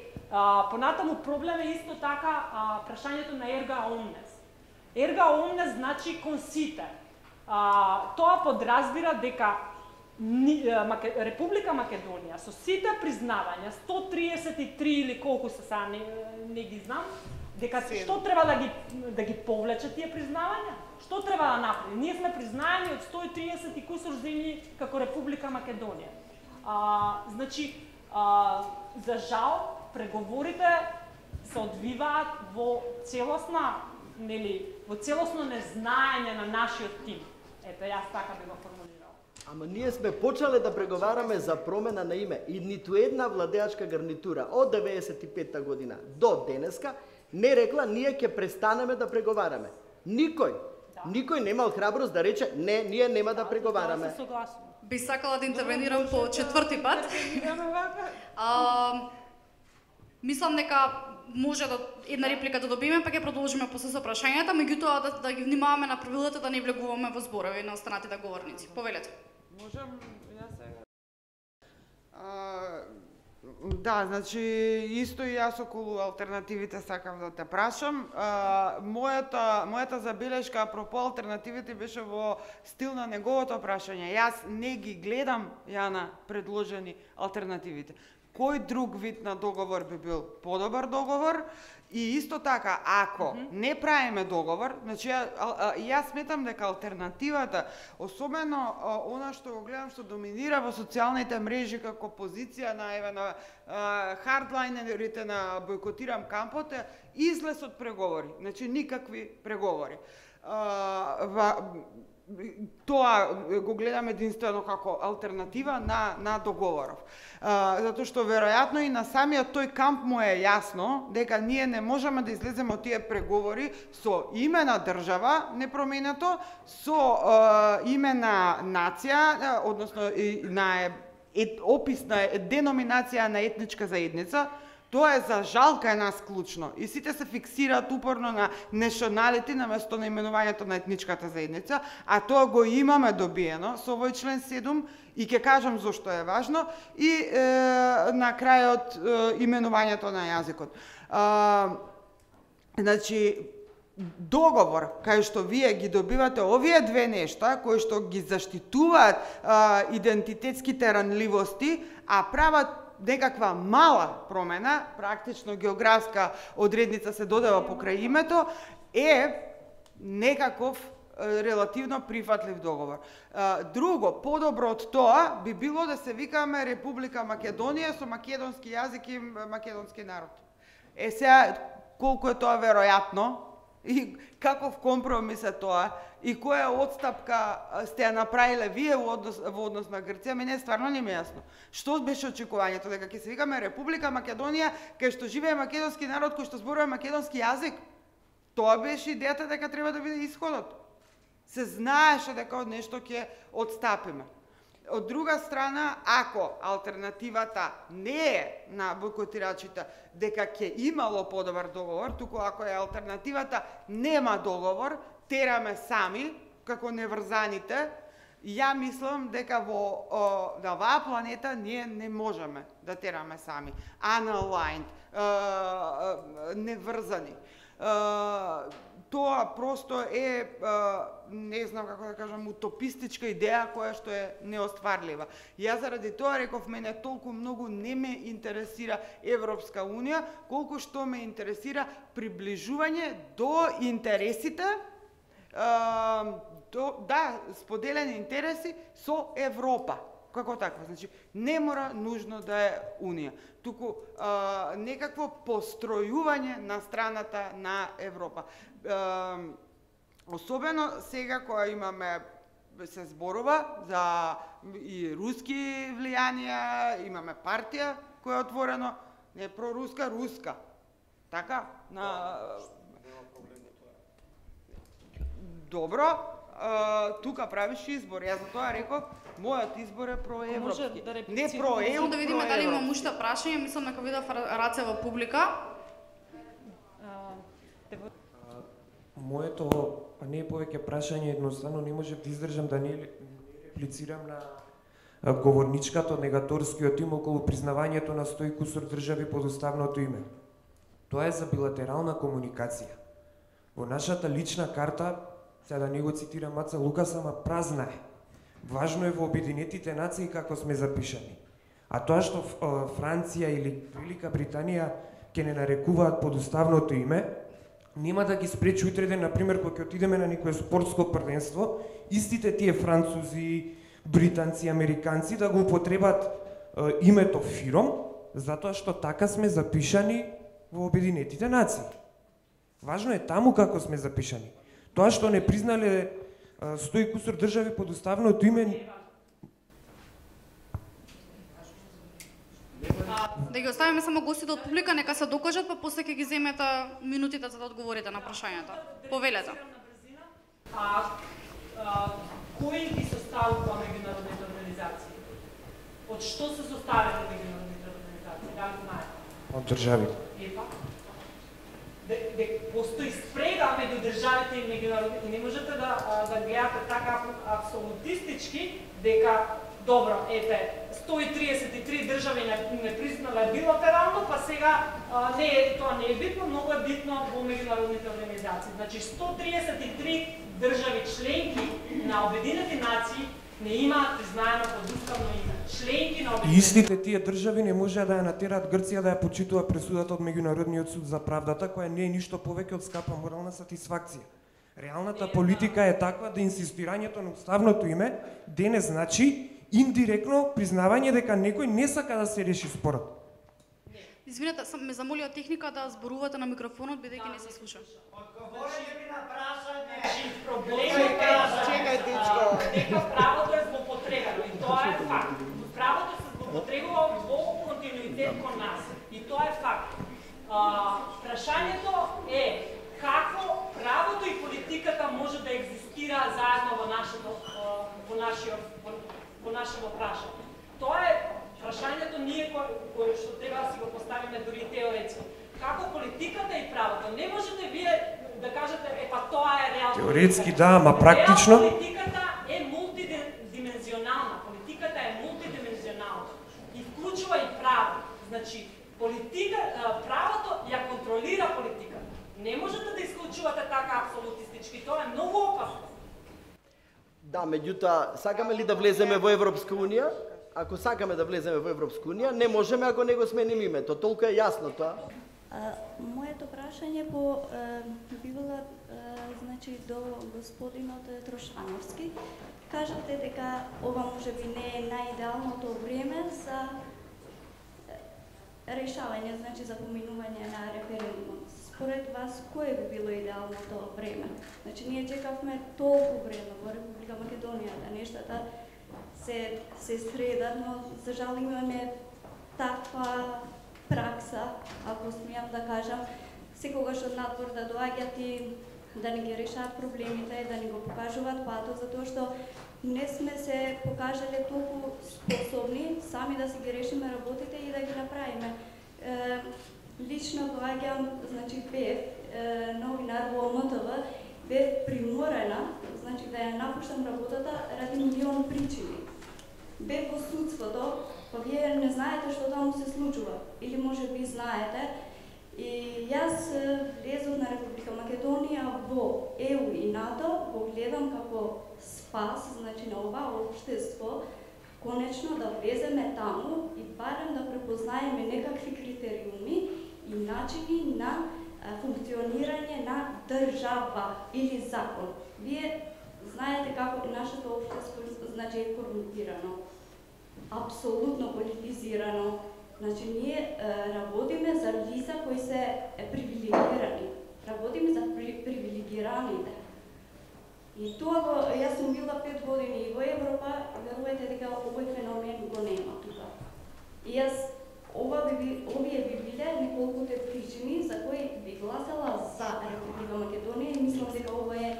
Понатаму проблем е исто така прашањето на ерга омнес. Ерга омнес значи консите. Тоа подразбира дека Република Македонија со сите признавања, 133 или колку се са, не ги знам, дека што треба да ги повлече тие признавања? Што треба да направи? Ние сме признаени од 130 и кусур земји како Република Македонија. Значи, за жал, преговорите се одвиваат во целосно незнаење на нашиот тим. Ето, јас така би го формулирал.
Ама ние сме почнале да преговараме за промена на име и ниту една владеачка гарнитура од 95-та година до денеска не рекла ние ќе престанеме да преговараме. Никој немал храброст да рече не, ние нема да преговараме.
Би сакала да интервенирам по четврти пат. Мислам дека може една реплика да добиеме, па ќе продолжиме после со прашањата, меѓутоа да ги внимаваме на правилата да не влегуваме во зборови на останатите говорници. Повелете.
Можам јас сега? Да, значи исто и јас околу алтернативите сакам да те прашам. Мојата забелешка апропо алтернативите беше во стил на неговото прашање. Јас не ги гледам, Јана, предложени алтернативите. Кој друг вид на договор би бил подобар договор? И исто така, ако не правиме договор, значи јас сметам дека алтернативата, особено она што го гледам што доминира во социјалните мрежи како позиција на хардлайнерите на бойкотирам кампот, е излез од преговори, значи никакви преговори. Тоа го гледам единствено како алтернатива на договоров. Затоа што веројатно и на самиот тој камп му е јасно дека ние не можеме да излеземе од тие преговори со име на држава непроменето, со име на нација, односно на опис на деноминација на етничка заедница. Тоа е за жал кај нас клучно и сите се фиксираат упорно на националити наместо на именувањето на етничката заедница, а тоа го имаме добиено со овој член 7 и ќе кажам зошто е важно и на крајот именувањето на јазикот. Значи договор кај што вие ги добивате овие две нешта кои што ги заштитуваат идентитетските ранливости, а прават некаква мала промена, практично географска одредница се додава покрај името, е некаков релативно прифатлив договор. Друго, подобро од тоа би било да се викаме Република Македонија со македонски јазик и македонски народ. Сега, колку е тоа веројатно и каков компромис е тоа и која одстапка сте ја направиле вие во однос на Грција, мене стварно не ми е јасно. Што беше очекувањето дека ќе се викаме Република Македонија, кај што живее македонски народ кој што зборува македонски јазик? Тоа беше идејата дека треба да биде исходот. Се знаеше дека од нешто ќе одстапиме. Од друга страна, ако алтернативата не е на бойкотирачите дека ќе имало подобар договор, туку ако е алтернативата нема договор, тераме сами, како неврзаните, ја мислам дека на оваа планета ние не можеме да тераме сами. Unaligned, неврзани. Тоа просто е, не знам како да кажам, утопистичка идеја која што е неостварлива. Јас заради тоа реков, мене толку многу не ме интересира Европска Унија, колку што ме интересира приближување до интересите, споделени интереси со Европа. Како таква, значи не мора нужно да е Унија, туку некакво постројување на страната на Европа. Особено сега кога имаме се зборува за и руски влијанија, имаме партија која е отворено не проруска, руска. Така на добро, тука правиш избор. Јас за тоа реков, мојот избор е проевропски. Не проевропски.
Да видиме дали имам уште прашање, мислам дека видов раце во публика.
моето не е повеќе прашање, едноставно не можев да издржам да не реплицирам на говорничката од негаторскиот тим околу признавањето на 100 и кусур држави под уставното име. Тоа е за билатерална комуникација. Во нашата лична карта, сега да не го цитирам Маца Лукас, ама празна е. Важно е во Обединетите нации како сме запишани. А тоа што Франција или Велика Британија ќе не нарекуваат под уставното име, нема да ги спречи утре ден, например, кога ќе отидеме на некое спортско првенство, истите тие французи, британци, американци да го употребат името фиром, затоа што така сме запишани во Обединетите нации. Важно е таму како сме запишани. Тоа што не признале 100 и кусур држави под уставното име...
Да ги оставиме само гостите од публика, нека се докажат, па после ќе ги земете минутите за да одговорите на прашањата. Повелете.
Кои ги составува меѓународните организации? Од што се составени меѓународните организации? Дали знаете?
Од државите.
Епа. Постои спрега меѓу државите и меѓународните. Не можете да гледате така абсолютистички дека добро, ете, 133 држави не признале билатерално, па сега тоа не е битно, многу е битно во меѓународните организации. Значи 133 држави членки на Обединети нации не имаат признаено подуставно име. Членки на Обединети.
Истите тие држави не можеа да ја натераат Грција да ја почитува пресудата од Меѓународниот суд за правдата, која не е ништо повеќе од скапа морална сатисфакција. Реалната политика е таква да инсистирањето на уставното име денес значи индиректно признавање дека некој не сака да се реши спорот.
Извинете, ме замолија техника да зборувате на микрофонот бидејќи не се слуша.
Одговорете ми на прашање.
Проблемот е дека правото е злоупотребено и тоа е факт. Правото се злоупотребува во континуитет кон нас и тоа е факт. Прашањето е како правото и политиката може да екзистира заедно во нашето прашање. Тоа е прашањето ние кое што треба да си го поставиме дури теоретски. Како политиката и правото, не можете вие да кажете епа тоа е реално.
Теоретски да, ама практично
политиката е мултидимензионална. Политиката е мултидимензионална и вклучува и право. Значи правото ја контролира политиката. Не можете да исклучувате така апсолутистички, тоа е многу опасно.
Да, меѓутоа, сакаме ли да влеземе во Европска унија? Ако сакаме да влеземе во Европска унија, не можеме ако не го смениме името. Толку е јасно тоа.
Моето прашање би било значи до господинот Трошановски. Кажате дека ова можеби не е најидеалното време за решавање, значи за поминување на референдумот. Според вас, кое би било идеалното време? Значи, ние чекавме толку време во Република Македонија да нештата се средат, но за жал имаме таква пракса, ако смеам да кажам, секогаш од надвор да доаѓаат и да не ги решаат проблемите, да не го покажуваат патот, затоа што не сме се покажале толку способни сами да си ги решиме работите и да ги направиме. Лично доаѓам, значи бев новинар во МТВ, бев приморена, значи да ја напуштам работата ради милион причини. Бев во судството, па вие не знаете што таму се случува, или може би знаете. И јас влезов на Република Македонија во ЕУ и НАТО, го гледам како спас, значи на ова општество, конечно да влеземе таму и барем да препознаеме некакви критериуми и начини на функционирање на држава или закон. Вие знаете како нашето општество значи е корумпирано, апсолутно политизирано. Значи ние работиме за лица кои се привилегирани. Работиме за привилегираните. И тоа јас сум била 5 години и во Европа, верувате дека овој феномен го нема тука. И јас овие би биле неколкуте причини за кои би гласала за Република Македонија и мислам дека ова е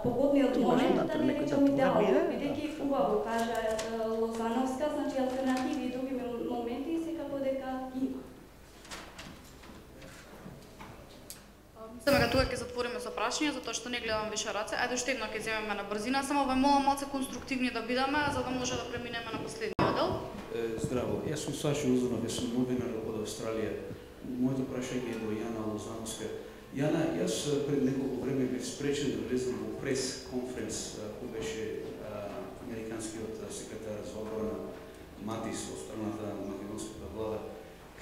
погодниот момент да не речам идеално, бидејќи убаво кажа Лозановска, значи алтернативи и други моменти секако дека има.
Сега тука ќе затвориме со прашања. прашање, затоа што не гледам више раце. Ајде уште едно ќе земеме на брзина, само ве молам малце конструктивни да бидеме, за да може да преминеме на последниот дел.
Здраво, јас сум Сашо Узунов, јас сум новинар од Австралија. Моето прашање е до Јана Лозановска. Јана, јас пред неколку време бев спречен да влезам во прес конференц кој беше американскиот секретар за одбрана Матис од страната на македонската влада.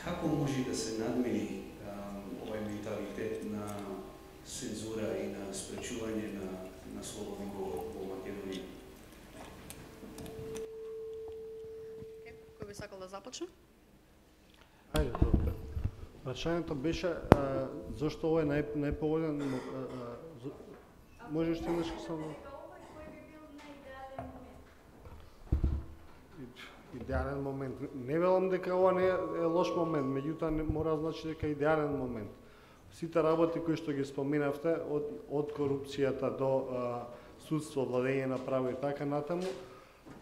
Како може да се надмени овој менталитет на цензура и на спречување на слободен говор во Македонија?
Кој би сакал да започне?
Ајде, прашањето беше зашто ова е најповолен можеш ти нешто само идеален момент. Не велам дека ова не е лош момент, меѓутоа не мора да значи дека е идеален момент. Сите работи кои што ги споменавте, од корупцијата до судство, владење на право и така натаму,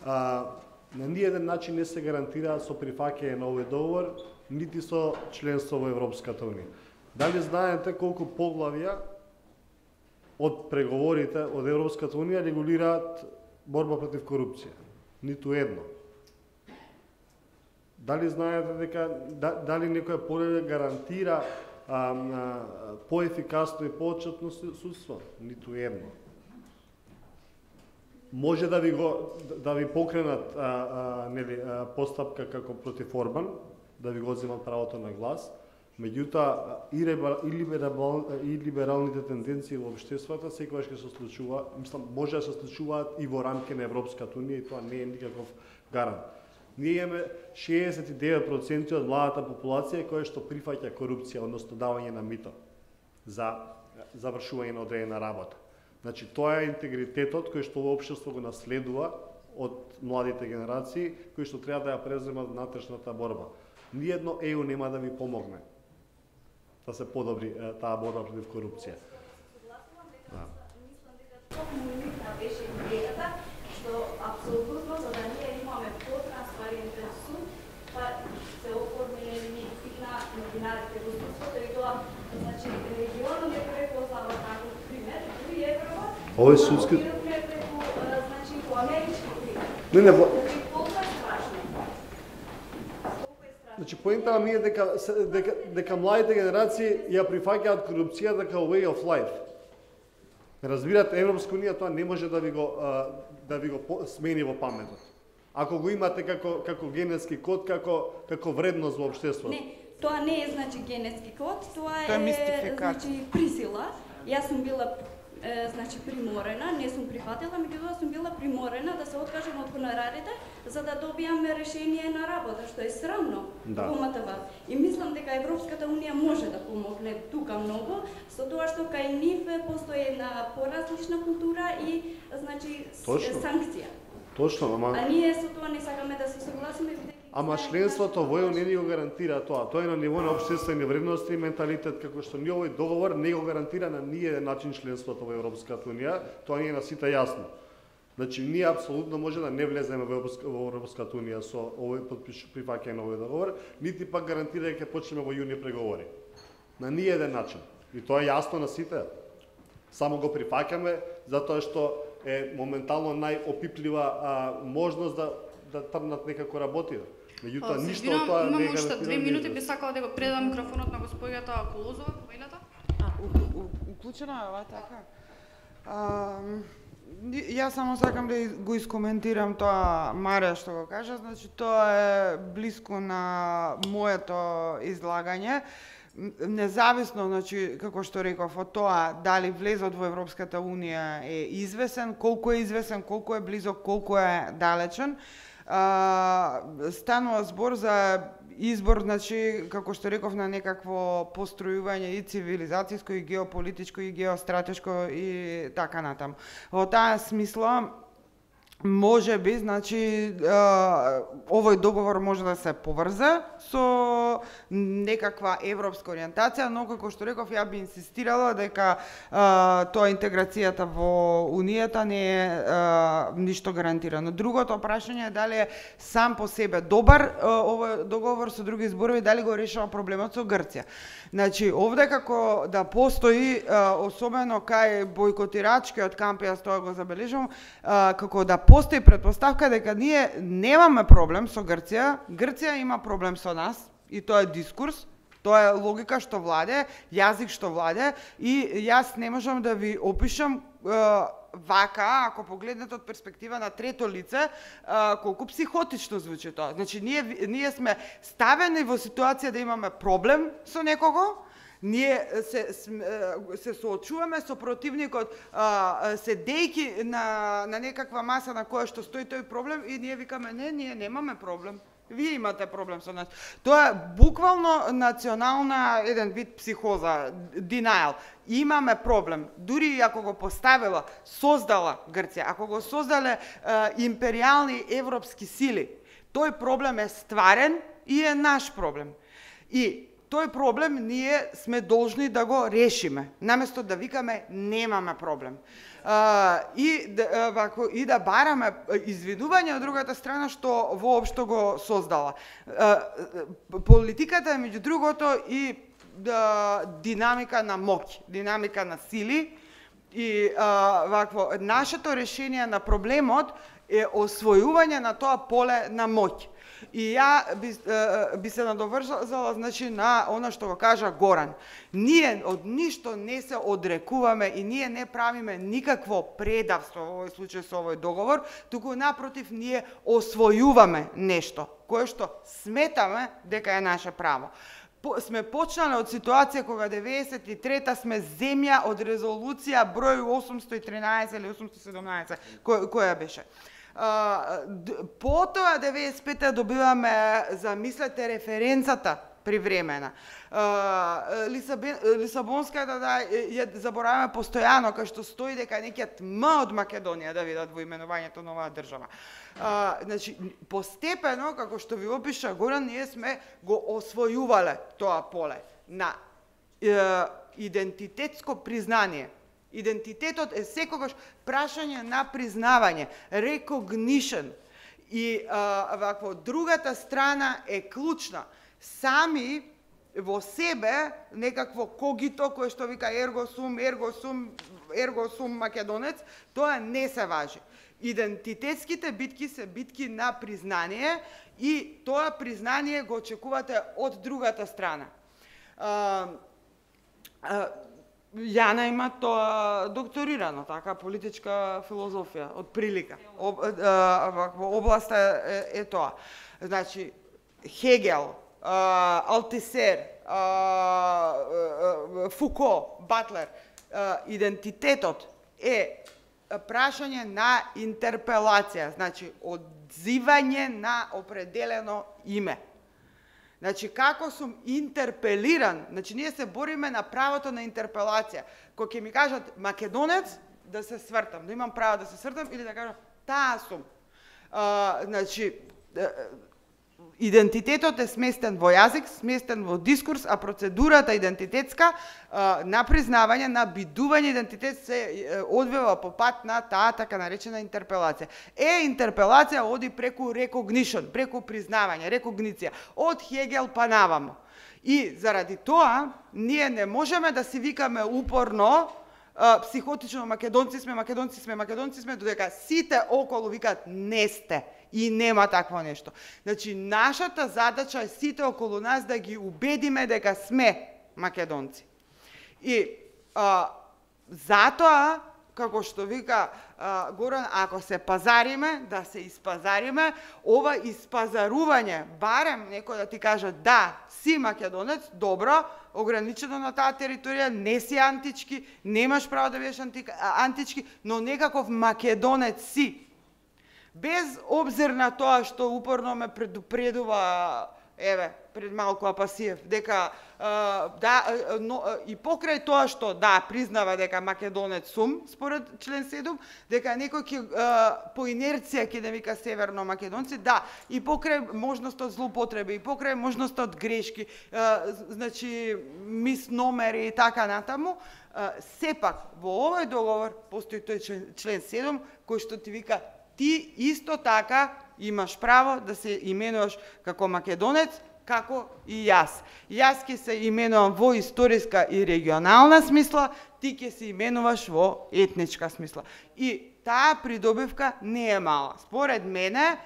на ниеден начин не се гарантира со прифаќање на овој договор, нити со членство во Европската унија. Дали знаете колку поглавја од преговорите од Европската унија регулираат борба против корупција? Ниту едно. Дали знаете дека дали некоја поглавја гарантира поефикасно и поотчетно судство? Ниту едно. Може да ви покренат постапка како против Орбан, да ви го земат правото на глас, меѓутоа и либералните тенденции во општеството секогаш ќе се случува, мислам, може да се случуваат и во рамки на Европската унија и тоа не е никаков гарант. Ние имаме 69% од младата популација која што прифаќа корупција, односно давање на мито за завршување на одредена работа. Значи, тоа е интегритетот кој што во општество го наследува од младите генерации, кои што треба да ја преземат внатрешната борба. Ниедно ЕУ нема да ви помогне да се подобри таа борба против корупција.
Беше идејата што апсолутно за да ние имаме потранспарентен суд, па се оформени на новинарите во судството и тоа, значи, регионот не препознава таков пример, и Европа,
Ова е судски...
значи, по амерички пример.
Не,
Значи, колку е страшно.
Значи, поентава ми е дека младите генерации ја прифаќаат корупцијата како way of life. Разбирате, Европска унија тоа не може да ви го смени во паметот. Ако го имате како генетски код, како вредност во општеството.
Не, тоа не е значи генетски код, тоа
Тоа е
е
мистификација.
значи присила. Јас сум била значи приморена, не сум прифатила, меѓутоа сум била приморена да се откажам од хонорарите за да добијаме решение на работа, што е срамно во МТВ. И мислам дека Европската унија може да помогне тука многу, со тоа што кај нив постои една поразлична култура и значи санкција.
Точно,
А ние со тоа не сакаме да се согласиме, бидејќи
Ама членството во ЕУ не ни го гарантира тоа. Тоа е на ниво на општествени вредности и менталитет, како што ни овој договор не го гарантира на ниеден начин членството во Европската унија. Тоа ни е на сите јасно. Значи, ние апсолутно може да не влеземе во Европската унија со овој прифаќање на овој договор, нити пак гарантира дека ќе почнеме во јуни преговори. На ниеден начин. И тоа е јасно на сите. Само го прифаќаме затоа што е моментално најопиплива можност да трнат некако работи. Меѓутоа ништо од тоа не е гарантирано.
Имам уште 2 минути, би сакала да го предам микрофонот на госпоѓата Колозова, повелете.
Уклучена е ова така. Јас само сакам да го искоментирам тоа Марија што го кажа, значи тоа е блиску на моето излагање. Независно, значи, како што реков, од тоа дали влезот во Европската унија е извесен, колку е близок, колку е далечен, станува збор за избор, значи, како што реков, на некакво постројување и цивилизацијско, и геополитичко, и геостратешко, и така натаму. Во таа смисла, може би, значи, овој договор може да се поврзе со некаква европска ориентација, но како што реков, ја би инсистирала дека тоа интеграцијата во Унијата не е ништо гарантирано. Другото прашање е дали е сам по себе добар овој договор, со други зборови, дали го решава проблемот со Грција. Значи, овде како да постои, особено кај бојкотирачкиот камп, јас тоа го забележувам, како да постои претпоставка дека ние немаме проблем со Грција, Грција има проблем со нас, и тоа е дискурс, тоа е логика што владе, јазик што владе, и јас не можам да ви опишам вака, ако погледнете од перспектива на трето лице, колку психотично звучи тоа. Значи, ние сме ставени во ситуација да имаме проблем со некого, ние се соочуваме со противникот, седејќи на некаква маса на која што стои тој проблем, и ние викаме, не, ние немаме проблем. Вие имате проблем со нас. Тоа е буквално национална еден вид психоза, denial. Имаме проблем. Дури ако го поставила, создала Грција, ако го создале империални европски сили, тој проблем е стварен и е наш проблем. И тој проблем ние сме должни да го решиме, наместо да викаме немаме проблем. И да бараме извинување од другата страна што воопшто го создала. Политиката е, меѓу другото, и динамика на моќ, динамика на сили, и нашето решение на проблемот е освојување на тоа поле на моќ. И ја би се надоврзала, значи, на она што го кажа Горан. Ние од ништо не се одрекуваме и ние не правиме никакво предавство во овој случај со овој договор, туку напротив ние освојуваме нешто кое што сметаме дека е наше право. Сме почнале од ситуација кога 93-та сме земја од резолуција број 813 или 817, која беше. Потоа 95-та добиваме, замислете, референцата привремена. Лисабонската, ја забораваме постојано, кај што стои дека некијат М од Македонија да видат во именувањето на оваа држава. Значи, постепено, како што ви опиша Горан, ние сме го освојувале тоа поле на идентитетско признание. Идентитетот е секогаш прашање на признавање, recognition. И другата страна е клучна. Сами во себе некакво когито кое што вика ерго сум македонец, тоа не се важи. Идентитетските битки се битки на признание и тоа признание го очекувате од другата страна. Јана има тоа докторирано, така, политичка филозофија, од прилика. Областа е тоа. Значи, Хегел, Алтисер, Фуко, Батлер, идентитетот е прашање на интерпелација, значи, одзивање на определено име. Значи, како сум интерпелиран, значи, ние се бориме на правото на интерпелација. Кога ќе ми кажат македонец, да се свртам, да имам право да се свртам, или да кажам, таа сум. Значи, идентитетот е сместен во јазик, сместен во дискурс, а процедурата идентитетска на признавање, на бидување идентитет се одвива по пат на таа така наречена интерпелација. Интерпелација оди преку recognition, преку признавање, рекогниција, од Хегел па наваму. И заради тоа, ние не можеме да си викаме упорно, психотично македонци сме, додека сите околу викаат не сте. И нема такво нешто. Значи, нашата задача е сите околу нас да ги убедиме дека сме македонци. И затоа, како што вика Горан, ако се пазариме, да се испазариме, ова испазарување, барем некој да ти каже да, си македонец, добро, ограничено на таа територија, не си антички, немаш право да бидеш антички, но некаков македонец си. Без обзир на тоа што упорно ме предупредува, пред малку Апасиев, дека и покрај тоа што признава дека македонец сум според член 7, дека некој ќе по инерција ќе да вика северно македонци, и покрај можност од злоупотреби, и покрај можност од грешки, значи мисномери и така натаму, сепак во овој договор постои тој член 7 кој што ти вика ти исто така имаш право да се именуваш како македонец, како и јас. Јас ќе се именувам во историска и регионална смисла, ти ќе се именуваш во етничка смисла. И таа придобивка не е мала. Според мене,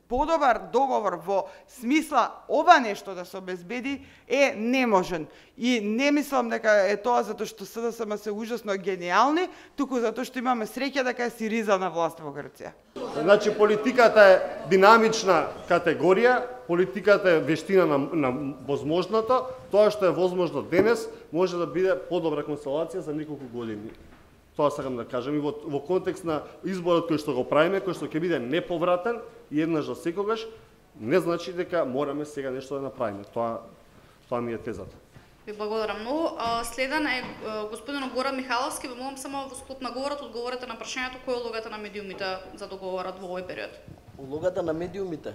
подобар договор во смисла ова нешто да се обезбеди е неможен. И не мислам дека е тоа затоа што СДСМ се ужасно гениални, туку затоа што имаме среќа дека е Сириза на власт во Грција.
Значи политиката е динамична категорија, политиката е вештина на возможното, тоа што е возможно денес може да биде подобра констелација за неколку години. Тоа сакам да кажам и во контекст на изборот кој што го правиме, кој што ќе биде неповратен и еднаш за секогаш, не значи дека мораме сега нешто да направиме. Тоа ми е тезата.
Ви благодарам многу. Следен е господин Горан Михайловски. Ви молам само во склоп на говорот одговорите на прашањето која е улогата на медиумите за договорот во овој период.
Улогата на медиумите?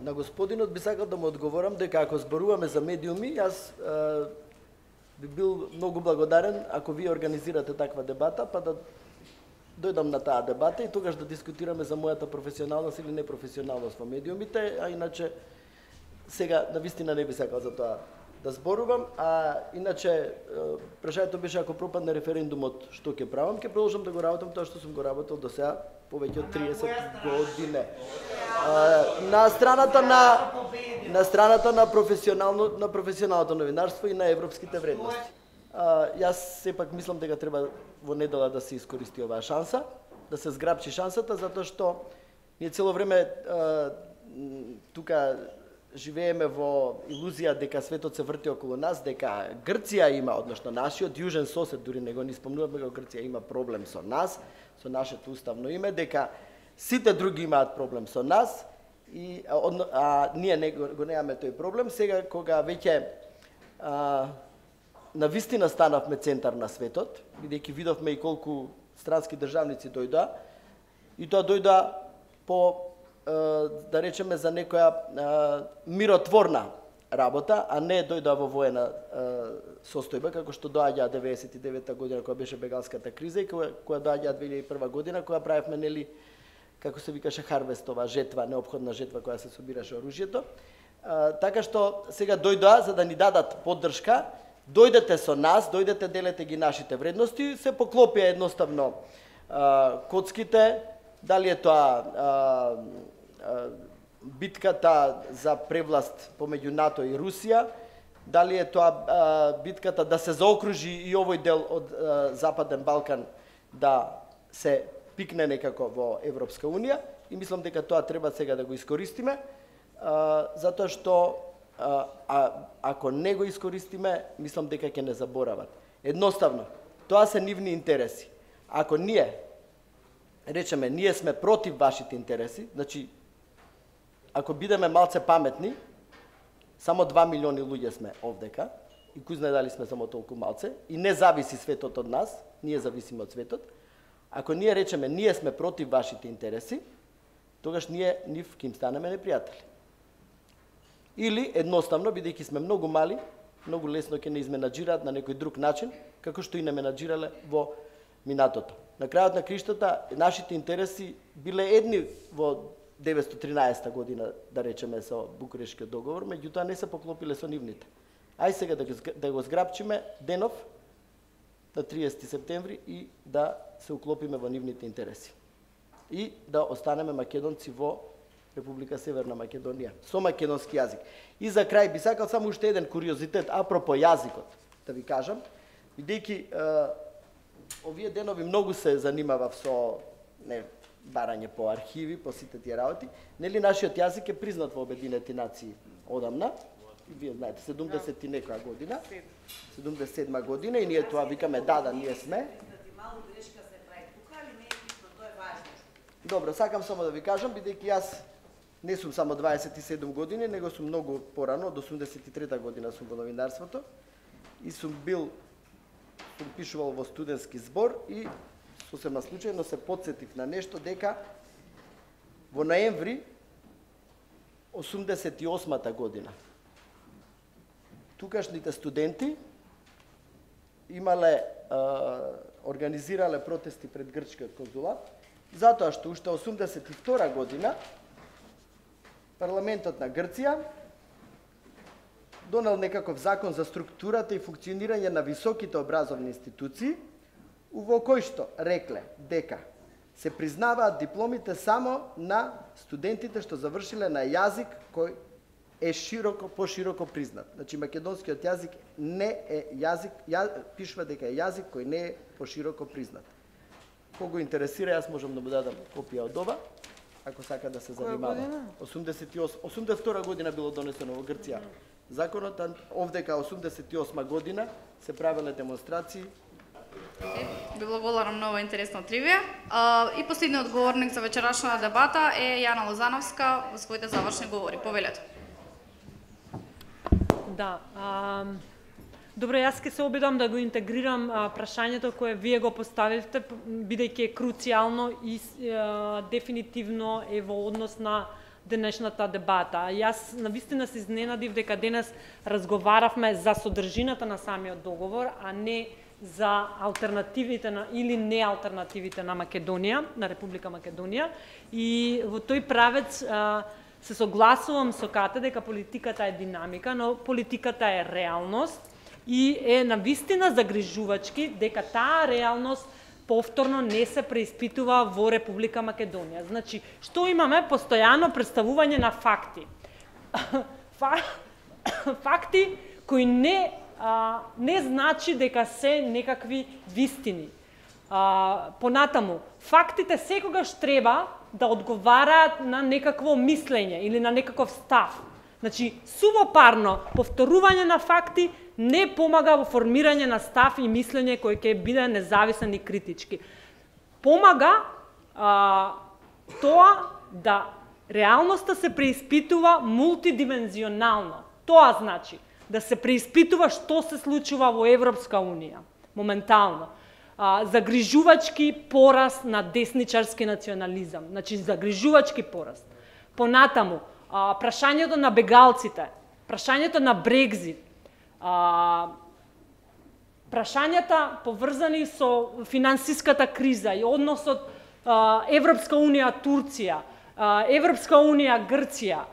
На господинот би сакал да му одговорам дека ако зборуваме за медиуми, јас би бил многу благодарен ако вие организирате таква дебата, па да дојдам на таа дебата и тогаш да дискутираме за мојата професионалност или непрофесионалност во медиумите, а иначе сега навистина не би сакал за тоа да зборувам, а иначе прашањето беше ако пропадне референдумот што ќе правам, ќе продолжам да го работам тоа што сум го работел до сега повеќе од 30 години. На страната на професионалното новинарство и на европските вредности. Јас сепак мислам дека треба во недела да се искористи оваа шанса, да се зграбчи шансата, затоа што ние цело време тука живееме во илузија дека светот се врти околу нас, дека Грција има, односно нашиот южен сосед, дури не го ни спомнуваме дека Грција има проблем со нас, со нашето уставно име, дека сите други имаат проблем со нас, ние го немаме тој проблем. Сега кога веќе навистина станавме центар на светот, бидејќи видовме и колку странски државници дојдоа, и тоа дојдоа по да речеме за некоја миротворна работа, а не дојдоа во воена состојба, како што доаѓа 99-та година кога беше бегалската криза и кога доаѓа 2001 година, кога правевме, нели, како се викаше, харвестова жетва, неопходна жетва која се собираше оружјето. Така што сега дојдоа за да ни дадат поддршка, дојдете со нас, дојдете, делете ги нашите вредности, се поклопија едноставно коцките, дали е тоа битката за превласт помеѓу НАТО и Русија, дали е тоа битката да се заокружи и овој дел од Западен Балкан да се пикне некако во Европска Унија, и мислам дека тоа треба сега да го искористиме, затоа што ако не го искористиме, мислам дека ќе не заборават. Едноставно, тоа се нивни интереси. Ако ние речеме, ние сме против вашите интереси, значи, ако бидеме малце паметни, само 2 милиони луѓе сме овдека, и кој знае дали сме само толку малце, и не зависи светот од нас, ние зависиме од светот, ако ние речеме, ние сме против вашите интереси, тогаш ние нив ќе им станеме непријатели. Или, едноставно, бидејќи сме многу мали, многу лесно ќе не изменаџираат на некој друг начин, како што и не менаџирале во минатото. На крајот на криштата, нашите интереси биле едни во 1913 година, да речеме, со Букурешкиот договор, меѓутоа не се поклопиле со нивните. Ај сега да го зграбчиме денов на 30 септември и да се уклопиме во нивните интереси. И да останеме македонци во Република Северна Македонија, со македонски јазик. И за крај би сакал само уште еден куриозитет, апропо јазикот, да ви кажам, бидејќи овие денови многу се занимавав со барање по архиви, по сите тие работи. Нели нашиот јазик е признат во Обединети нации одамна, и вие знаете, 70 и некоја година, 77 година, и ние тоа викаме да, ние сме. Добро, сакам само да ви кажам, бидејќи јас Не сум само 27 години, него сум многу порано, од 83 година сум во новинарството и сум пишувал во студентски збор и сосема случајно се потсетив на нешто дека во ноември 88 година тукашните студенти имале организирале протести пред грчкиот конзулат затоа што уште 82 година парламентот на Грција донел некаков закон за структурата и функционирање на високите образовни институции, во кој што рекле дека се признаваат дипломите само на студентите што завршиле на јазик кој е пошироко признат. Значи македонскиот јазик не е јазик, пишува дека е јазик кој не е пошироко признат. Кого интересира, јас можам да му дадам копија од ова, ако сака да се занимава. 82 година било донесено во Грција законот, овдека 88 година се правеле демонстрации.
Ви благодарам, многу интересна тривија. И последниот говорник за вечерашната дебата е Јана Лозановска во своите завршни говори. Повелете.
Да. Добро, јас ќе се обидам да го интегрирам прашањето кое вие го поставивте, бидејќи е круцијално и дефинитивно е во однос на денешната дебата. Јас навистина се изненадив дека денес разговаравме за содржината на самиот договор, а не за алтернативите или не алтернативите на Македонија, на Република Македонија. И во тој правец се согласувам со Кате дека политиката е динамика, но политиката е реалност и е навистина загрижувачки дека таа реалност повторно не се преиспитува во Република Македонија. Значи, што имаме? Постојано представување на факти. Факти кои не значи дека се некакви вистини. Понатаму, фактите секогаш треба да одговараат на некакво мислење или на некаков став. Значи, сувопарно повторување на факти не помага во формирање на став и мислење кој ќе биде независен и критички. Помага тоа да реалноста се преиспитува мултидимензионално. Тоа значи да се преиспитува што се случува во Европска Унија моментално. Загрижувачки пораст на десничарски национализам. Значи, загрижувачки пораст. Понатаму, прашањето на бегалците, прашањето на Брекзит, прашањата поврзани со финансиската криза и односот Европска Унија Турција, Европска Унија Грција,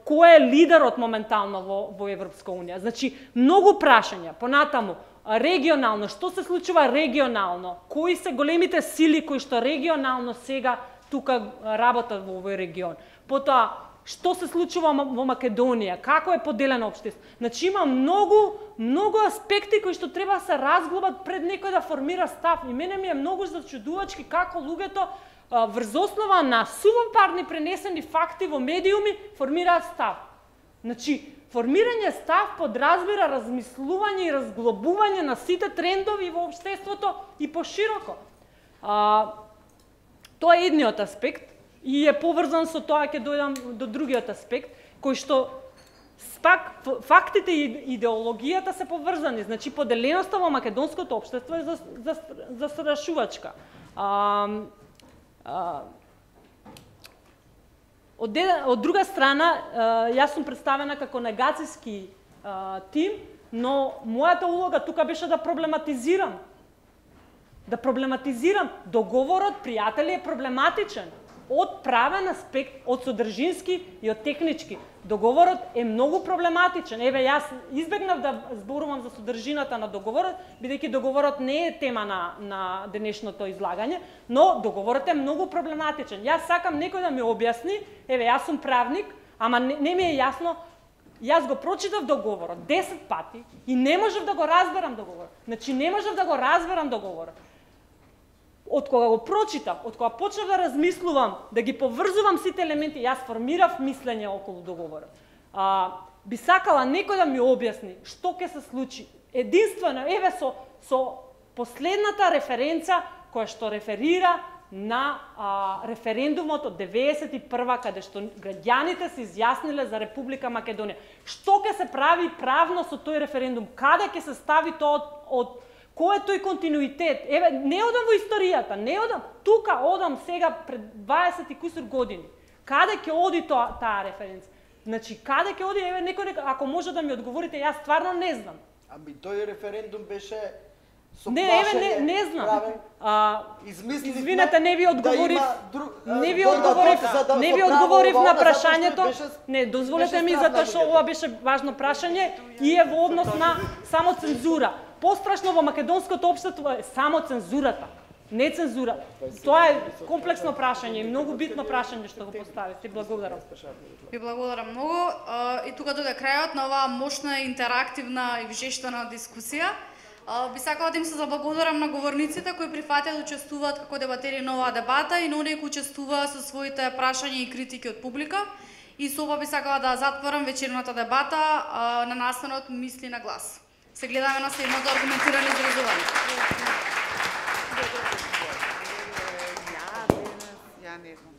кој е лидерот моментално во Европска Унија. Значи, многу прашања. Понатаму, регионално, што се случува регионално? Кои се големите сили кои што регионално сега тука работат во овој регион? Потоа, што се случува во Македонија? Како е поделено општество? Значи, има многу аспекти кои што треба да се разглобат пред некој да формира став. И мене ми е многу зачудувачки како луѓето врз основа на сувопарни пренесени факти во медиуми формираат став. Значи, формирање став подразбира размислување и разглобување на сите трендови во општеството и пошироко. Тоа е едниот аспект и е поврзан со тоа, ќе дојдам до другиот аспект, кој што пак фактите и идеологијата се поврзани. Значи, поделеноста во македонското општество е застрашувачка. Од друга страна, јас сум представена како негацијски тим, но мојата улога тука беше да проблематизирам. Договорот, пријатели, е проблематичен. Од правен аспект, од содржински и од технички. Договорот е многу проблематичен. Еве, јас избегнав да зборувам за содржината на договорот, бидејќи договорот не е тема на денешното излагање, но договорот е многу проблематичен. Јас сакам некој да ми објасни, еве, јас сум правник, ама не ми е јасно, јас го прочитав договорот 10 пати и не можев да го разберам договорот. Значи, не можев да го разберам договорот. Од кога го прочитав, од кога почнав да размислувам, да ги поврзувам сите елементи, јас формирав мислење околу договорот. Би сакала некој да ми објасни што ќе се случи. Единствено, еве со последната референца која што реферира на референдумот од 91-а, каде што граѓаните се изјасниле за Република Македонија. Што ќе се прави правно со тој референдум? Каде ќе се стави тоа од кој е тој континуитет? Еве, не одам во историјата, не одам, тука одам сега пред 20 и кусур години. Каде ќе оди таа референца? Значи, каде ќе оди? Еве, некој, ако може да ми одговорите, јас стварно не знам.
Ами тој референдум беше со
не,
плашење,
не знам.
Извинете,
не ви одговорив. Не ви одговорив на прашањето. Не, дозволете ми затоа што ова беше важно прашање и е во однос на само цензура. Пострашно во македонското општество е само цензурата, не цензура. Тоа е комплексно прашање и многу битно прашање што го поставите. Благодарам.
Ви благодарам многу. И тука дојде крајот на оваа мощна, интерактивна и вжештана дискусија. Би сакала да им се заблагодарам на говорниците кои прифатија да учествуваат како дебатери на оваа дебата и на оние кои учествуваа со своите прашања и критики од публика. И со ова би сакала да затворам вечерната дебата на настанот Мисли на глас. Се гледаме на следното аргументирано изразување.
Ја не знам.